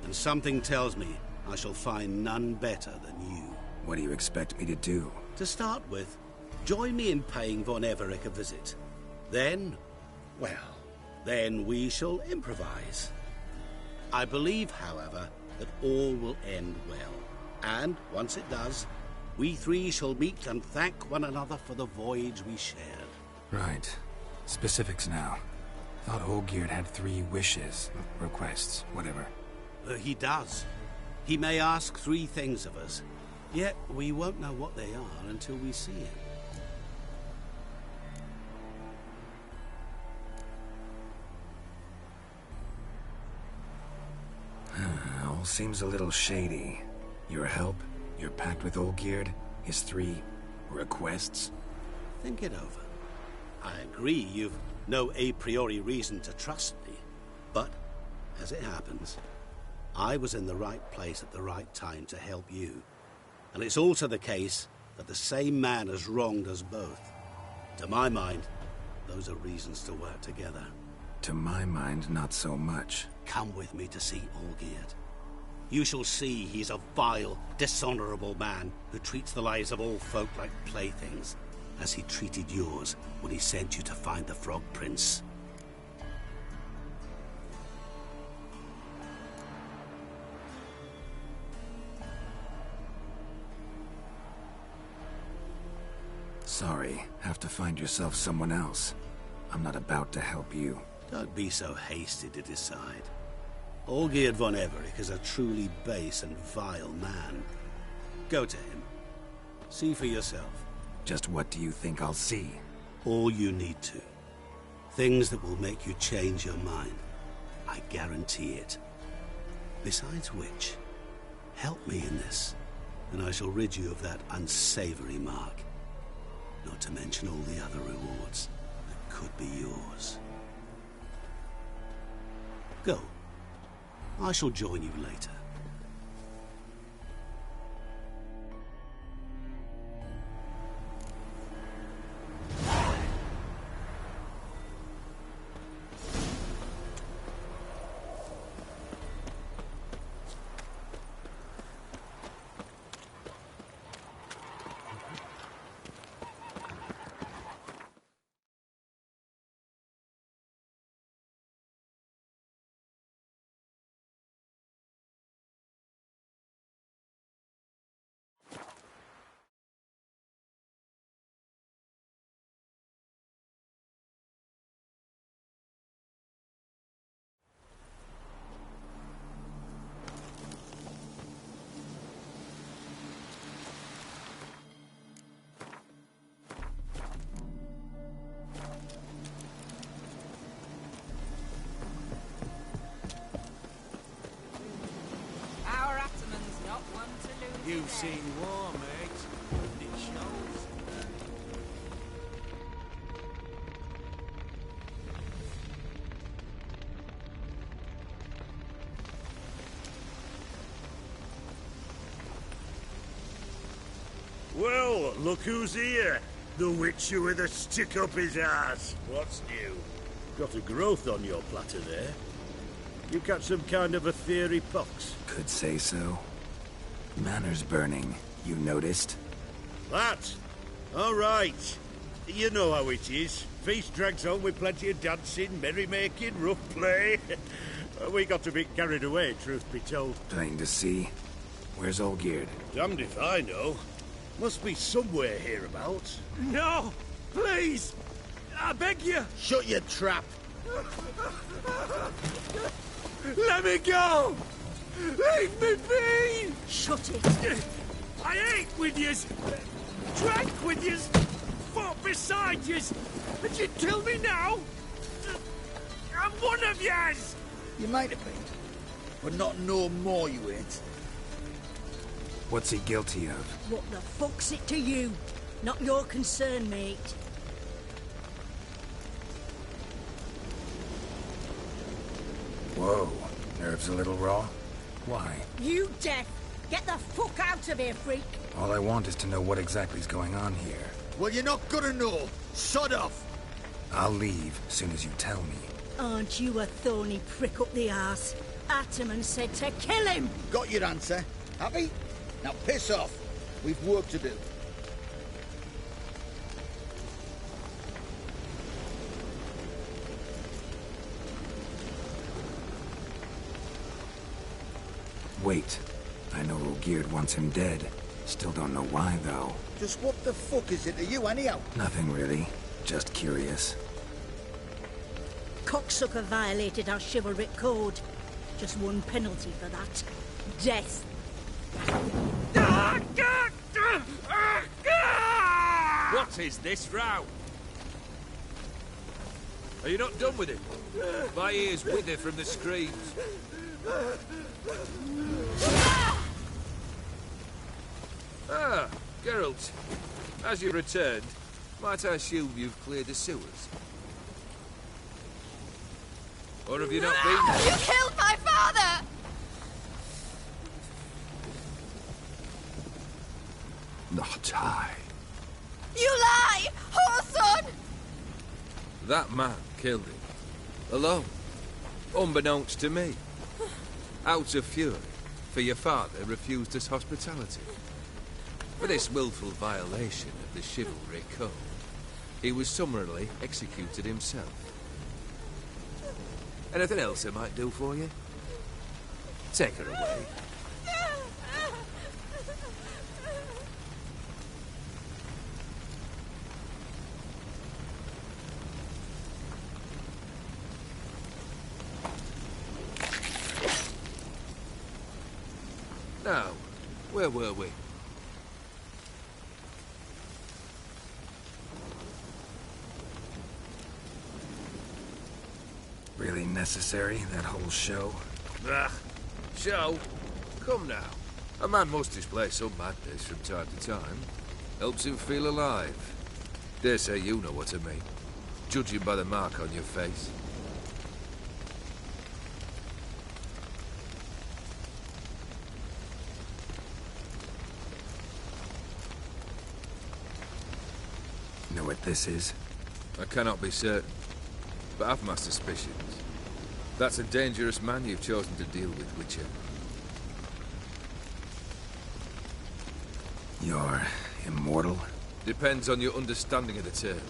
And something tells me I shall find none better than you. What do you expect me to do? To start with, join me in paying Von Everec a visit. Then, well, then we shall improvise. I believe, however, that all will end well. And, once it does, we 3 shall meet and thank one another for the voyage we shared. Right. Specifics now. Thought Olgierd had 3 wishes, requests, whatever. He does. He may ask 3 things of us, yet we won't know what they are until we see him. All seems a little shady. Your help, your pact with Olgierd, his 3 requests. Think it over. I agree you've no a priori reason to trust me, but, as it happens, I was in the right place at the right time to help you. And it's also the case that the same man has wronged us both. To my mind, those are reasons to work together. To my mind, not so much. Come with me to see Olgierd. You shall see he's a vile, dishonorable man who treats the lives of all folk like playthings, as he treated yours when he sent you to find the Frog Prince. Sorry, have to find yourself someone else. I'm not about to help you. Don't be so hasty to decide. Olgierd von Everich is a truly base and vile man. Go to him. See for yourself. Just what do you think I'll see? All you need to. Things that will make you change your mind. I guarantee it. Besides which, help me in this, and I shall rid you of that unsavory mark. Not to mention all the other rewards that could be yours. Go. I shall join you later. You've seen war, mate. It shows. Well, look who's here. The Witcher with a stick up his ass. What's new? Got a growth on your platter there. You catch some kind of a theory, Pox? Could say so. Manor's burning. You noticed? That? All right. You know how it is. Feast drags on with plenty of dancing, merrymaking, rough play. We got a bit carried away, truth be told. Plain to see. Where's Olgierd? Damned if I know. Must be somewhere hereabouts. No! Please! I beg you! Shut your trap! Let me go! Leave me be! Shut it! I ate with yous! Drank with yous! Fought beside yous! And you kill me now? I'm one of yous! You might have been, but not no more you ain't. What's he guilty of? What the fuck's it to you? Not your concern, mate. Whoa. Nerves a little raw? Why? You deaf! Get the fuck out of here, freak! All I want is to know what exactly is going on here. Well, you're not gonna know. Sod off! I'll leave as soon as you tell me. Aren't you a thorny prick up the arse? Ataman said to kill him! Got your answer. Happy? Now piss off. We've work to do. Wait. I know Olgierd wants him dead. Still don't know why, though. Just what the fuck is it to you, anyhow? Nothing really. Just curious. Cocksucker violated our chivalric code. Just one penalty for that. Death. What is this row? Are you not done with it? My ears wither from the screams. Ah, Geralt. As you returned, might I assume you've cleared the sewers? Or have you not been there? You killed my father! Not I. You lie! Whoreson! That man killed him. Alone. Unbeknownst to me. Out of fury, for your father refused us hospitality. For this willful violation of the chivalry code, he was summarily executed himself. Anything else I might do for you? Take her away. Now, where were we? Really necessary, that whole show? Ah, show? Come now. A man must display some madness from time to time. Helps him feel alive. Dare say you know what I mean. Judging by the mark on your face. Know what this is? I cannot be certain, but I've my suspicions. That's a dangerous man you've chosen to deal with, Witcher. You're immortal? Depends on your understanding of the term.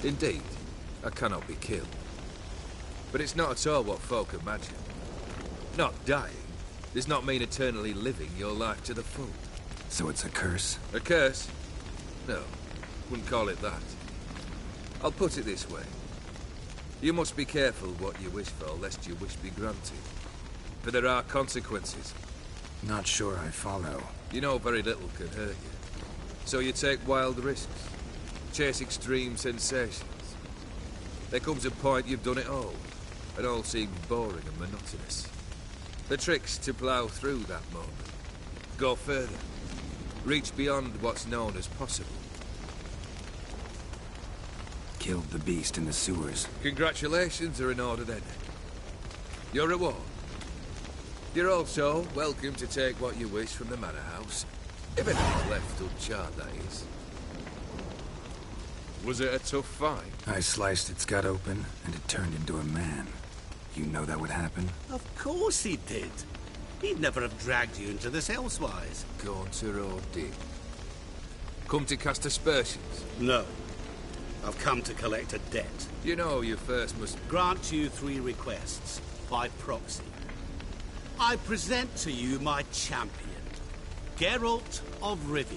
Indeed, I cannot be killed. But it's not at all what folk imagine. Not dying does not mean eternally living your life to the full. So it's a curse? A curse? No, wouldn't call it that. I'll put it this way. You must be careful what you wish for, lest your wish be granted. For there are consequences. Not sure I follow. You know very little can hurt you. So you take wild risks. Chase extreme sensations. There comes a point you've done it all, and all seems boring and monotonous. The trick's to plough through that moment. Go further. Reach beyond what's known as possible. Killed the beast in the sewers. Congratulations are in order then. Your reward. You're also welcome to take what you wish from the manor house. If anything's left uncharred, that is. Was it a tough fight? I sliced its gut open, and it turned into a man. You know that would happen? Of course he did. He'd never have dragged you into this elsewise. Gaunter or did? Come to cast aspersions? No. I've come to collect a debt. You know you first must... Grant you 3 requests, by proxy. I present to you my champion, Geralt of Rivia.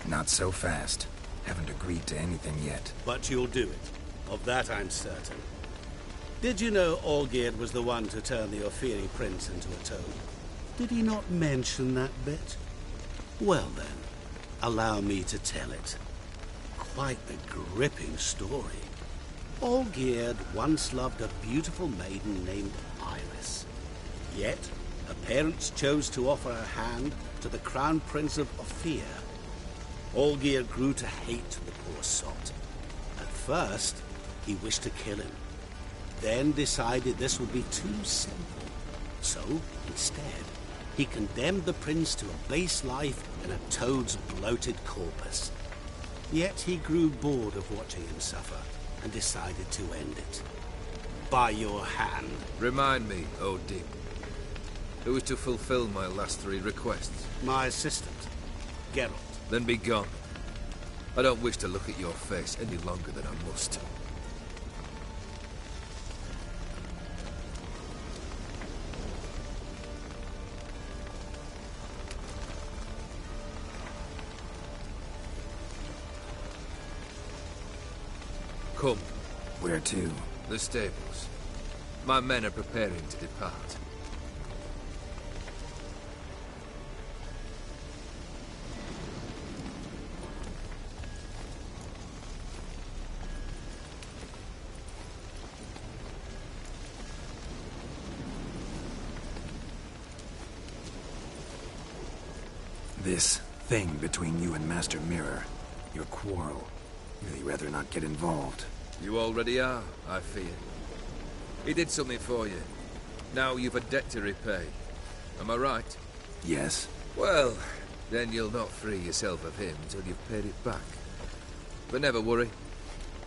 Not so fast. Haven't agreed to anything yet. But you'll do it. Of that I'm certain. Did you know Olgierd was the one to turn the Ophiri prince into a toad? Did he not mention that bit? Well then, allow me to tell it. Quite the gripping story. Olgierd once loved a beautiful maiden named Iris. Yet, her parents chose to offer her hand to the Crown Prince of Ophir. Olgierd grew to hate the poor sot. At first, he wished to kill him. Then decided this would be too simple. So, instead, he condemned the prince to a base life in a toad's bloated corpus. Yet he grew bored of watching him suffer and decided to end it. By your hand. Remind me, Odin. Who is to fulfill my last 3 requests? My assistant, Geralt. Then be gone. I don't wish to look at your face any longer than I must. Come. Where to? The stables. My men are preparing to depart. This thing between you and Master Mirror, your quarrel, really rather not get involved. You already are, I fear. He did something for you. Now you've a debt to repay. Am I right? Yes. Well, then you'll not free yourself of him until you've paid it back. But never worry.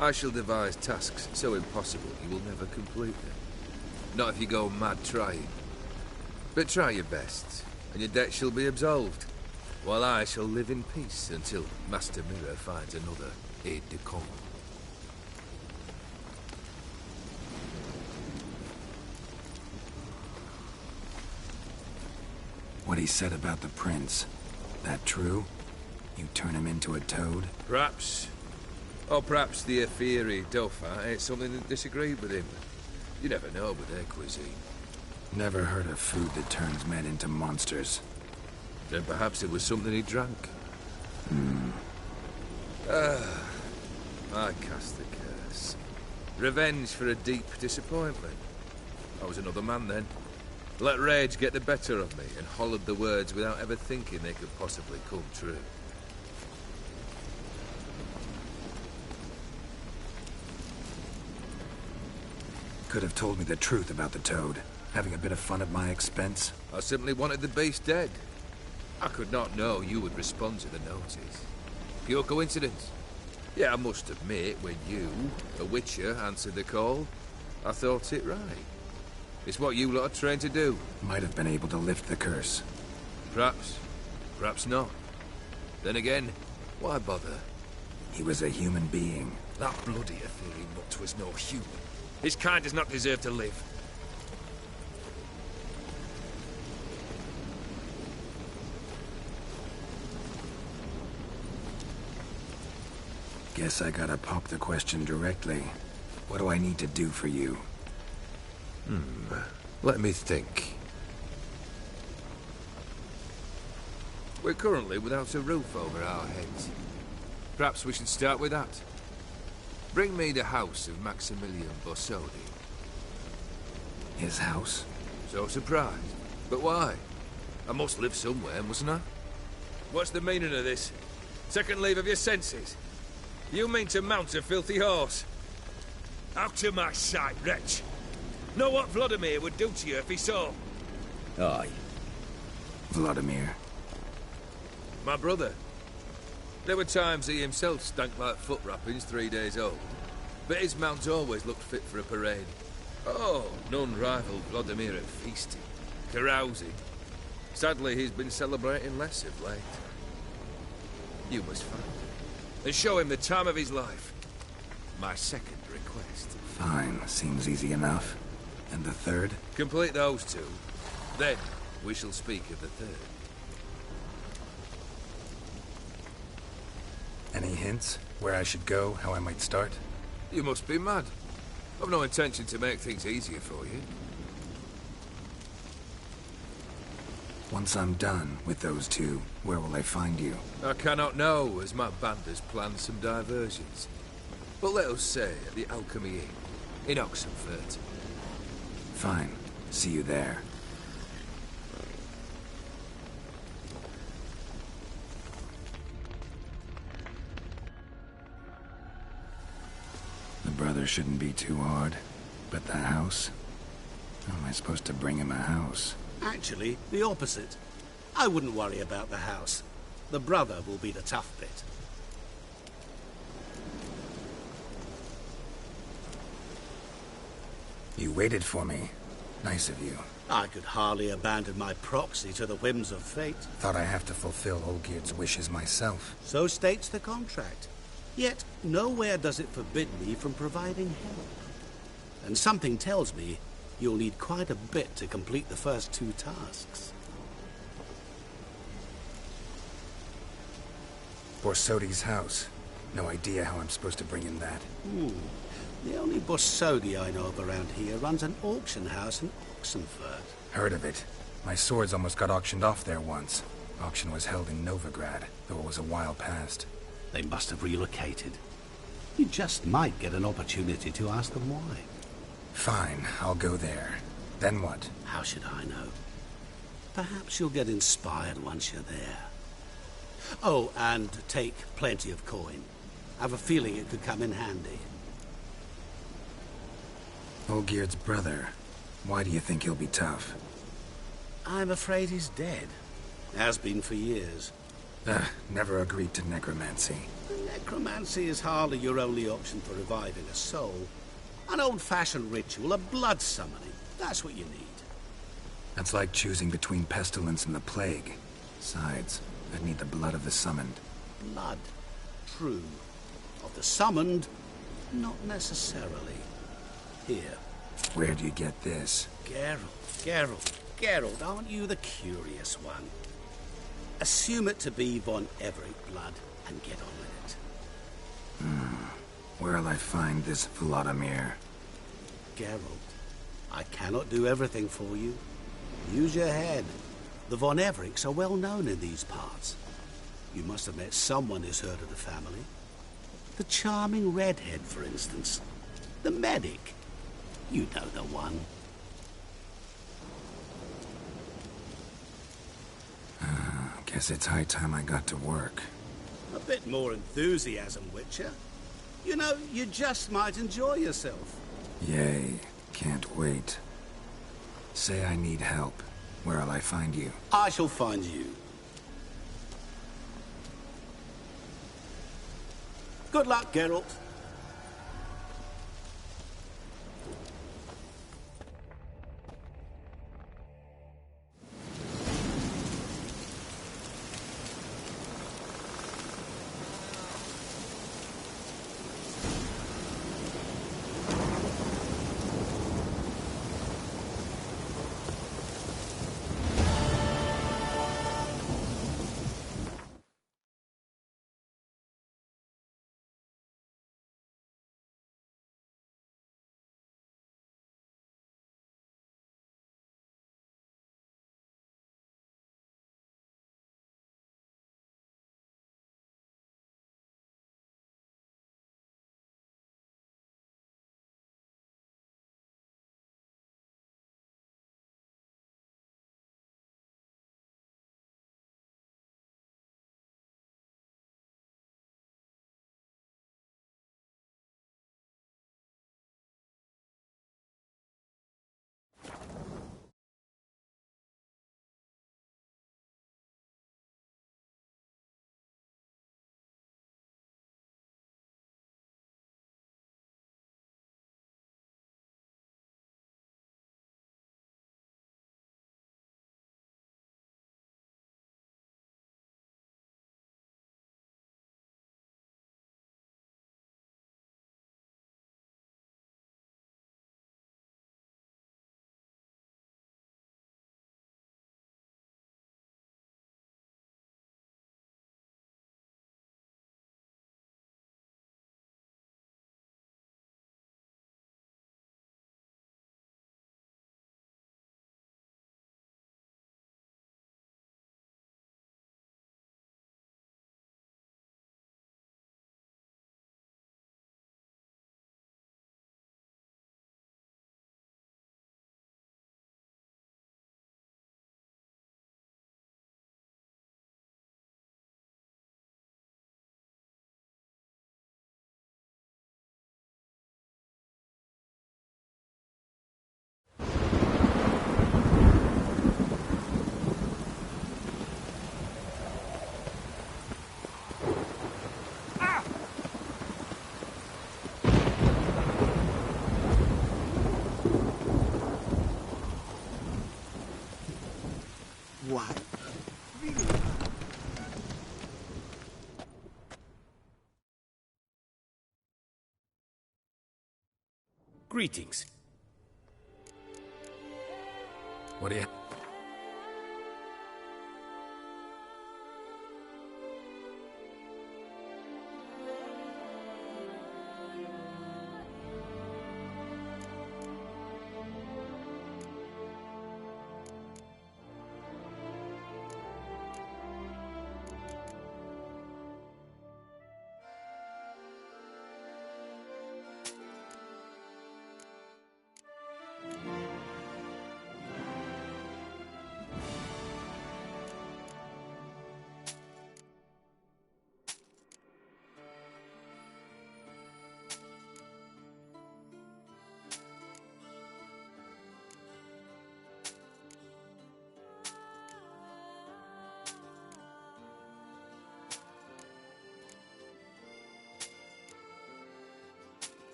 I shall devise tasks so impossible you will never complete them. Not if you go mad trying. But try your best, and your debt shall be absolved, while I shall live in peace until Master Mirror finds another aide-de-camp. What he said about the prince, that true? You turn him into a toad? Perhaps. Or perhaps the Ephiri Dauphin ate something that disagreed with him. You never know with their cuisine. Never heard of food that turns men into monsters. Then perhaps it was something he drank. I cast the curse. Revenge for a deep disappointment. I was another man then. Let rage get the better of me and hollered the words without ever thinking they could possibly come true. Could have told me the truth about the toad, having a bit of fun at my expense. I simply wanted the beast dead. I could not know you would respond to the notice. Pure coincidence. Yeah, I must admit, when you, a witcher, answered the call, I thought it right. It's what you lot are trained to do. Might have been able to lift the curse. Perhaps. Perhaps not. Then again, why bother? He was a human being. That bloody Ethereal nut was no human. His kind does not deserve to live. Guess I gotta pop the question directly. What do I need to do for you? Let me think. We're currently without a roof over our heads. Perhaps we should start with that. Bring me the house of Maximilian Borsodi. His house? So surprised. But why? I must live somewhere, mustn't I? What's the meaning of this? Second leave of your senses? You mean to mount a filthy horse? Out of my sight, wretch. Know what Vladimir would do to you if he saw? Aye. Vladimir. My brother. There were times he himself stank like foot wrappings 3 days old. But his mount always looked fit for a parade. Oh, none rivaled Vladimir at feasting, carousing. Sadly, he's been celebrating less of late. You must find him and show him the time of his life. My second request. Fine, seems easy enough. And the third? Complete those two. Then we shall speak of the third. Any hints? Where I should go? How I might start? You must be mad. I've no intention to make things easier for you. Once I'm done with those two, where will I find you? I cannot know, as my band has planned some diversions. But let us say at the Alchemy Inn, in Oxenfurt. Fine. See you there. The brother shouldn't be too hard. But the house? How am I supposed to bring him a house? Actually, the opposite. I wouldn't worry about the house. The brother will be the tough bit. You waited for me. Nice of you. I could hardly abandon my proxy to the whims of fate. Thought I have to fulfill Olgierd's wishes myself. So states the contract. Yet, nowhere does it forbid me from providing help. And something tells me you'll need quite a bit to complete the first 2 tasks. Borsodi's house. No idea how I'm supposed to bring him that. The only Borsodi I know of around here runs an auction house in Oxenfurt. Heard of it. My swords almost got auctioned off there once. Auction was held in Novigrad, though it was a while past. They must have relocated. You just might get an opportunity to ask them why. Fine, I'll go there. Then what? How should I know? Perhaps you'll get inspired once you're there. Oh, and take plenty of coin. I have a feeling it could come in handy. Olgierd's brother. Why do you think he'll be tough? I'm afraid he's dead. Has been for years. Never agreed to necromancy. Necromancy is hardly your only option for reviving a soul. An old-fashioned ritual, a blood summoning. That's what you need. That's like choosing between pestilence and the plague. Besides, I'd need the blood of the summoned. Blood. True. Of the summoned, not necessarily. Here. Where do you get this? Geralt, aren't you the curious one? Assume it to be von Everett blood and get on with it. Where'll I find this Vladimir? Geralt, I cannot do everything for you. Use your head. The von Evericks are well known in these parts. You must have met someone who's heard of the family. The charming redhead, for instance. The medic. You know the one. Guess it's high time I got to work. A bit more enthusiasm, Witcher. You know, you just might enjoy yourself. Yay. Can't wait. Say I need help. Where'll I find you? I shall find you. Good luck, Geralt. What? Greetings. What do you...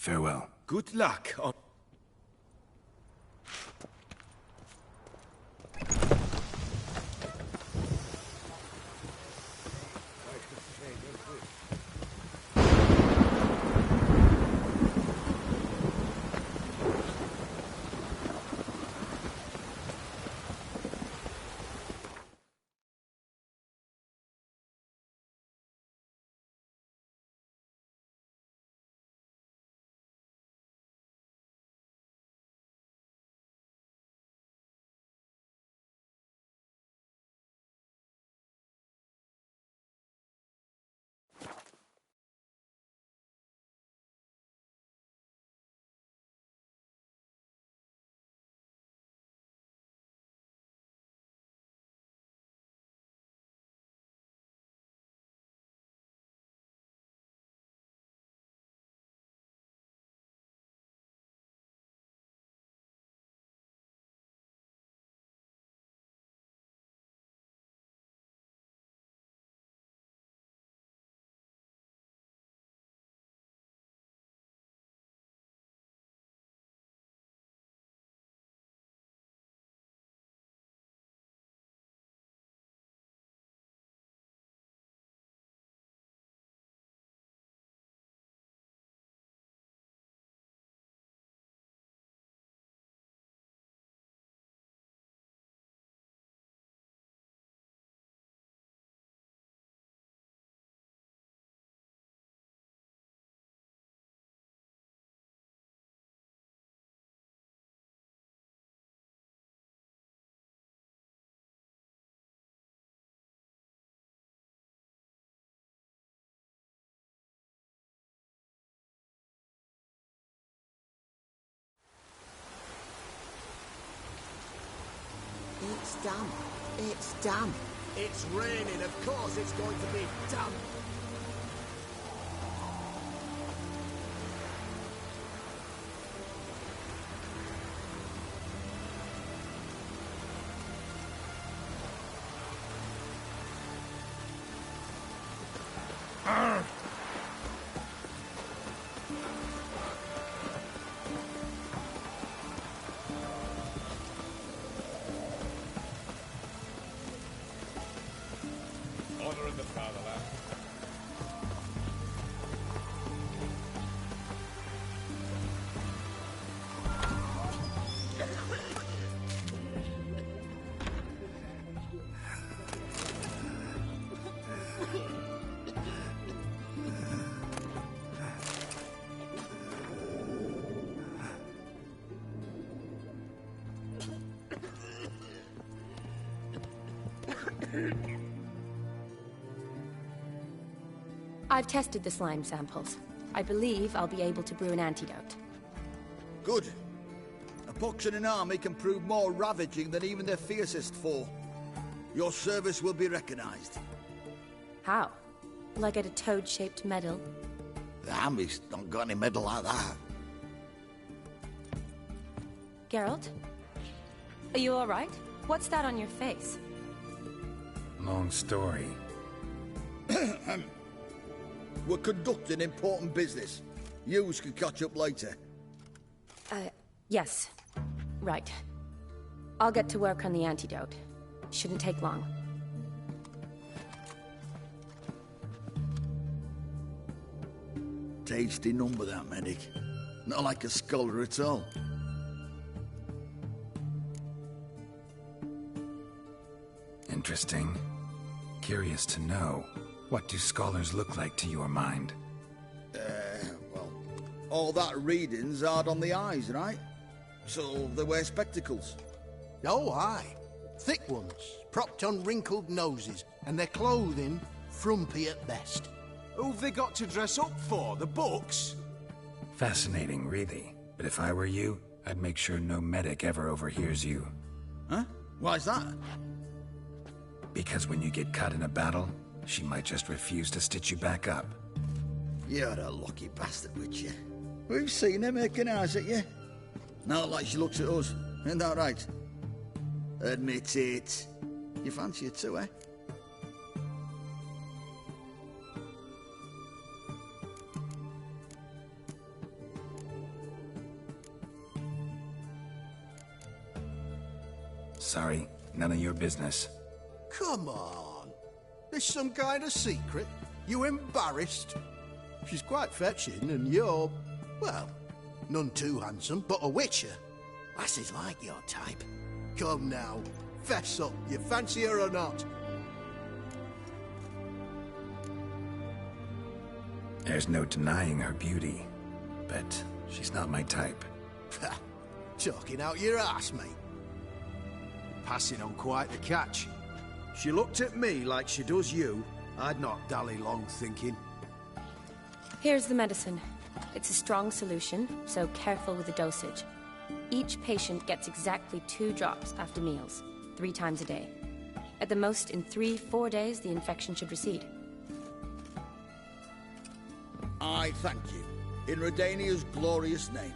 Farewell. Good luck on... It's damp. It's damp. It's raining, of course it's going to be damp. Honouring the fatherland. I've tested the slime samples. I believe I'll be able to brew an antidote. Good. A pox in an army can prove more ravaging than even their fiercest foe. Your service will be recognized. How? Will I get a toad-shaped medal? The army's not got any medal like that. Geralt? Are you alright? What's that on your face? Long story. We're conducting important business. Yous can catch up later. Yes. Right. I'll get to work on the antidote. Shouldn't take long. Tasty number, that medic. Not like a scholar at all. Interesting. Curious to know, what do scholars look like to your mind? Well, all that reading's hard on the eyes, right? So they wear spectacles. Oh, aye. Thick ones, propped on wrinkled noses, and their clothing frumpy at best. Who've they got to dress up for? The books? Fascinating, really. But if I were you, I'd make sure no medic ever overhears you. Huh? Why's that? Because when you get cut in a battle, she might just refuse to stitch you back up. You're a lucky bastard, would you? We've seen her making eyes at you. Not like she looks at us. Isn't that right? Admit it. You fancy her too, eh? Sorry, none of your business. Come on. There's some kind of secret. You embarrassed? She's quite fetching, and you're, well, none too handsome, but a witcher. Lasses like your type. Come now, fess up. You fancy her or not? There's no denying her beauty, but she's not my type. Talking out your ass, mate. Passing on quite the catch. She looked at me like she does you. I'd not dally long thinking. Here's the medicine. It's a strong solution, so careful with the dosage. Each patient gets exactly 2 drops after meals, 3 times a day. At the most, in 3-4 days, the infection should recede. I thank you, in Redania's glorious name.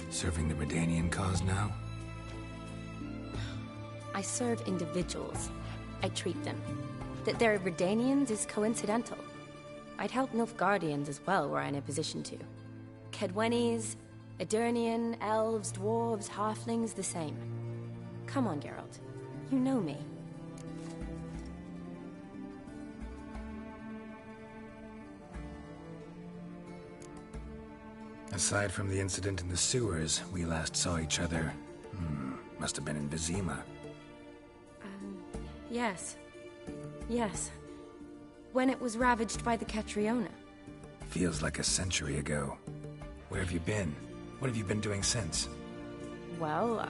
Serving the Redanian cause now? I serve individuals. I treat them. That they're Redanians is coincidental. I'd help Nilfgaardians as well were I in a position to. Kedwenis, Edirnian, elves, dwarves, halflings, the same. Come on, Geralt. You know me. Aside from the incident in the sewers, we last saw each other. Must have been in Vizima. Yes. Yes. When it was ravaged by the Catriona. Feels like a century ago. Where have you been? What have you been doing since? Well,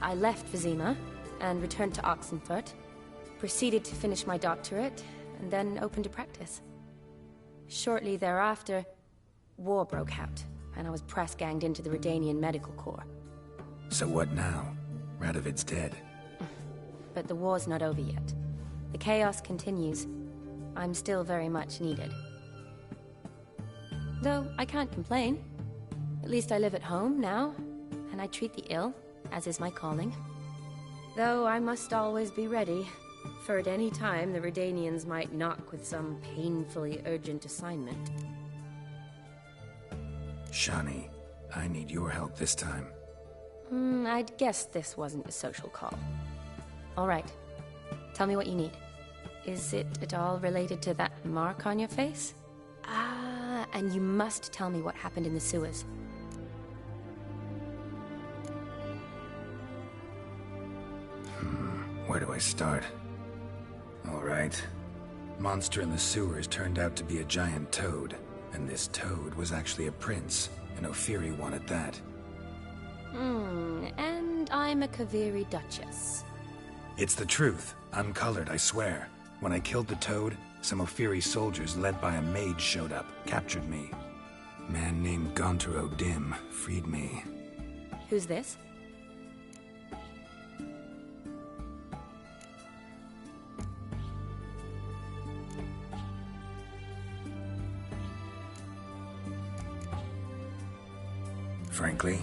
I left Vizima and returned to Oxenfurt. Proceeded to finish my doctorate, and then opened a practice. Shortly thereafter, war broke out, and I was press-ganged into the Redanian Medical Corps. So what now? Radovid's dead. But the war's not over yet. The chaos continues. I'm still very much needed. Though I can't complain. At least I live at home now, and I treat the ill, as is my calling. Though I must always be ready, for at any time the Redanians might knock with some painfully urgent assignment. Shani, I need your help this time. I'd guessed this wasn't a social call. All right. Tell me what you need. Is it at all related to that mark on your face? Ah, and you must tell me what happened in the sewers. Where do I start? All right. Monster in the sewers turned out to be a giant toad, and this toad was actually a prince, and Ophiri wanted that. And I'm a Kaviri Duchess. It's the truth. Uncolored, I swear. When I killed the toad, some Ophiri soldiers led by a mage showed up, captured me. A man named Gaunter O'Dim freed me. Who's this? Frankly,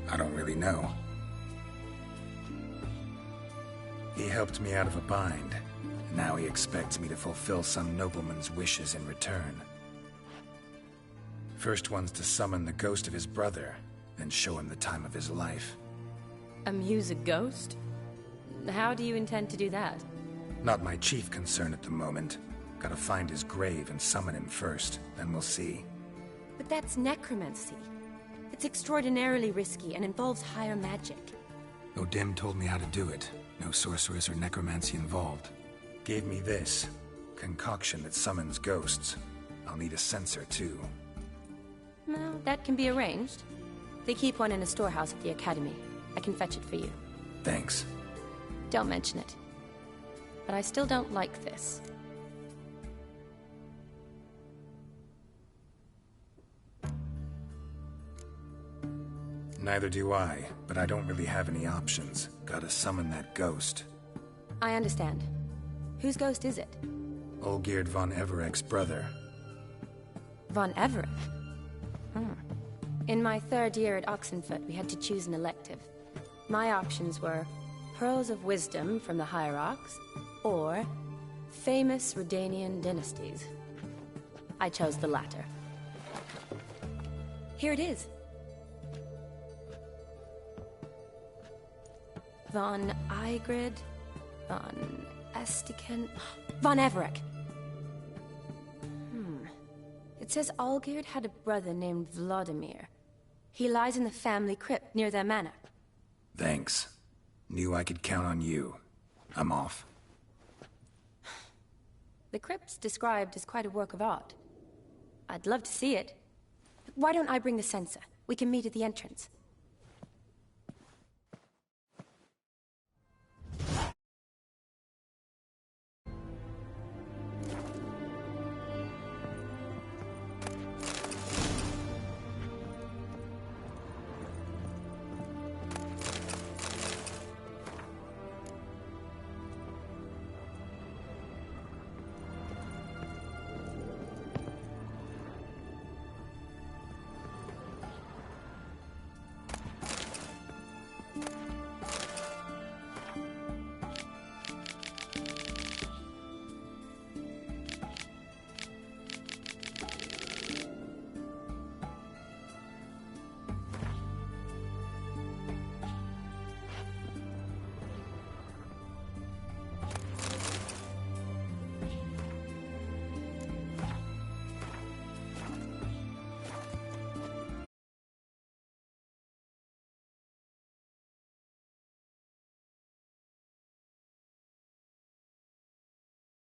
I don't really know. He helped me out of a bind. Now he expects me to fulfill some nobleman's wishes in return. First one's to summon the ghost of his brother, then show him the time of his life. Amuse a ghost? How do you intend to do that? Not my chief concern at the moment. Gotta find his grave and summon him first, then we'll see. But that's necromancy. It's extraordinarily risky and involves higher magic. O'Dim told me how to do it. No sorceress or necromancy involved. Gave me this concoction that summons ghosts. I'll need a censer too. No, that can be arranged. They keep one in a storehouse at the academy. I can fetch it for you. Thanks. Don't mention it. But I still don't like this. Neither do I, but I don't really have any options. Gotta summon that ghost. I understand. Whose ghost is it? Olgierd von Everek's brother. Von Everek? In my 3rd year at Oxenfurt, we had to choose an elective. My options were Pearls of Wisdom from the Hierarchs, or Famous Redanian Dynasties. I chose the latter. Here it is. Von Igrid, Von Estiken, Von Everett. It says Olgierd had a brother named Vladimir. He lies in the family crypt near their manor. Thanks. Knew I could count on you. I'm off. The crypt's described as quite a work of art. I'd love to see it. Why don't I bring the censer? We can meet at the entrance.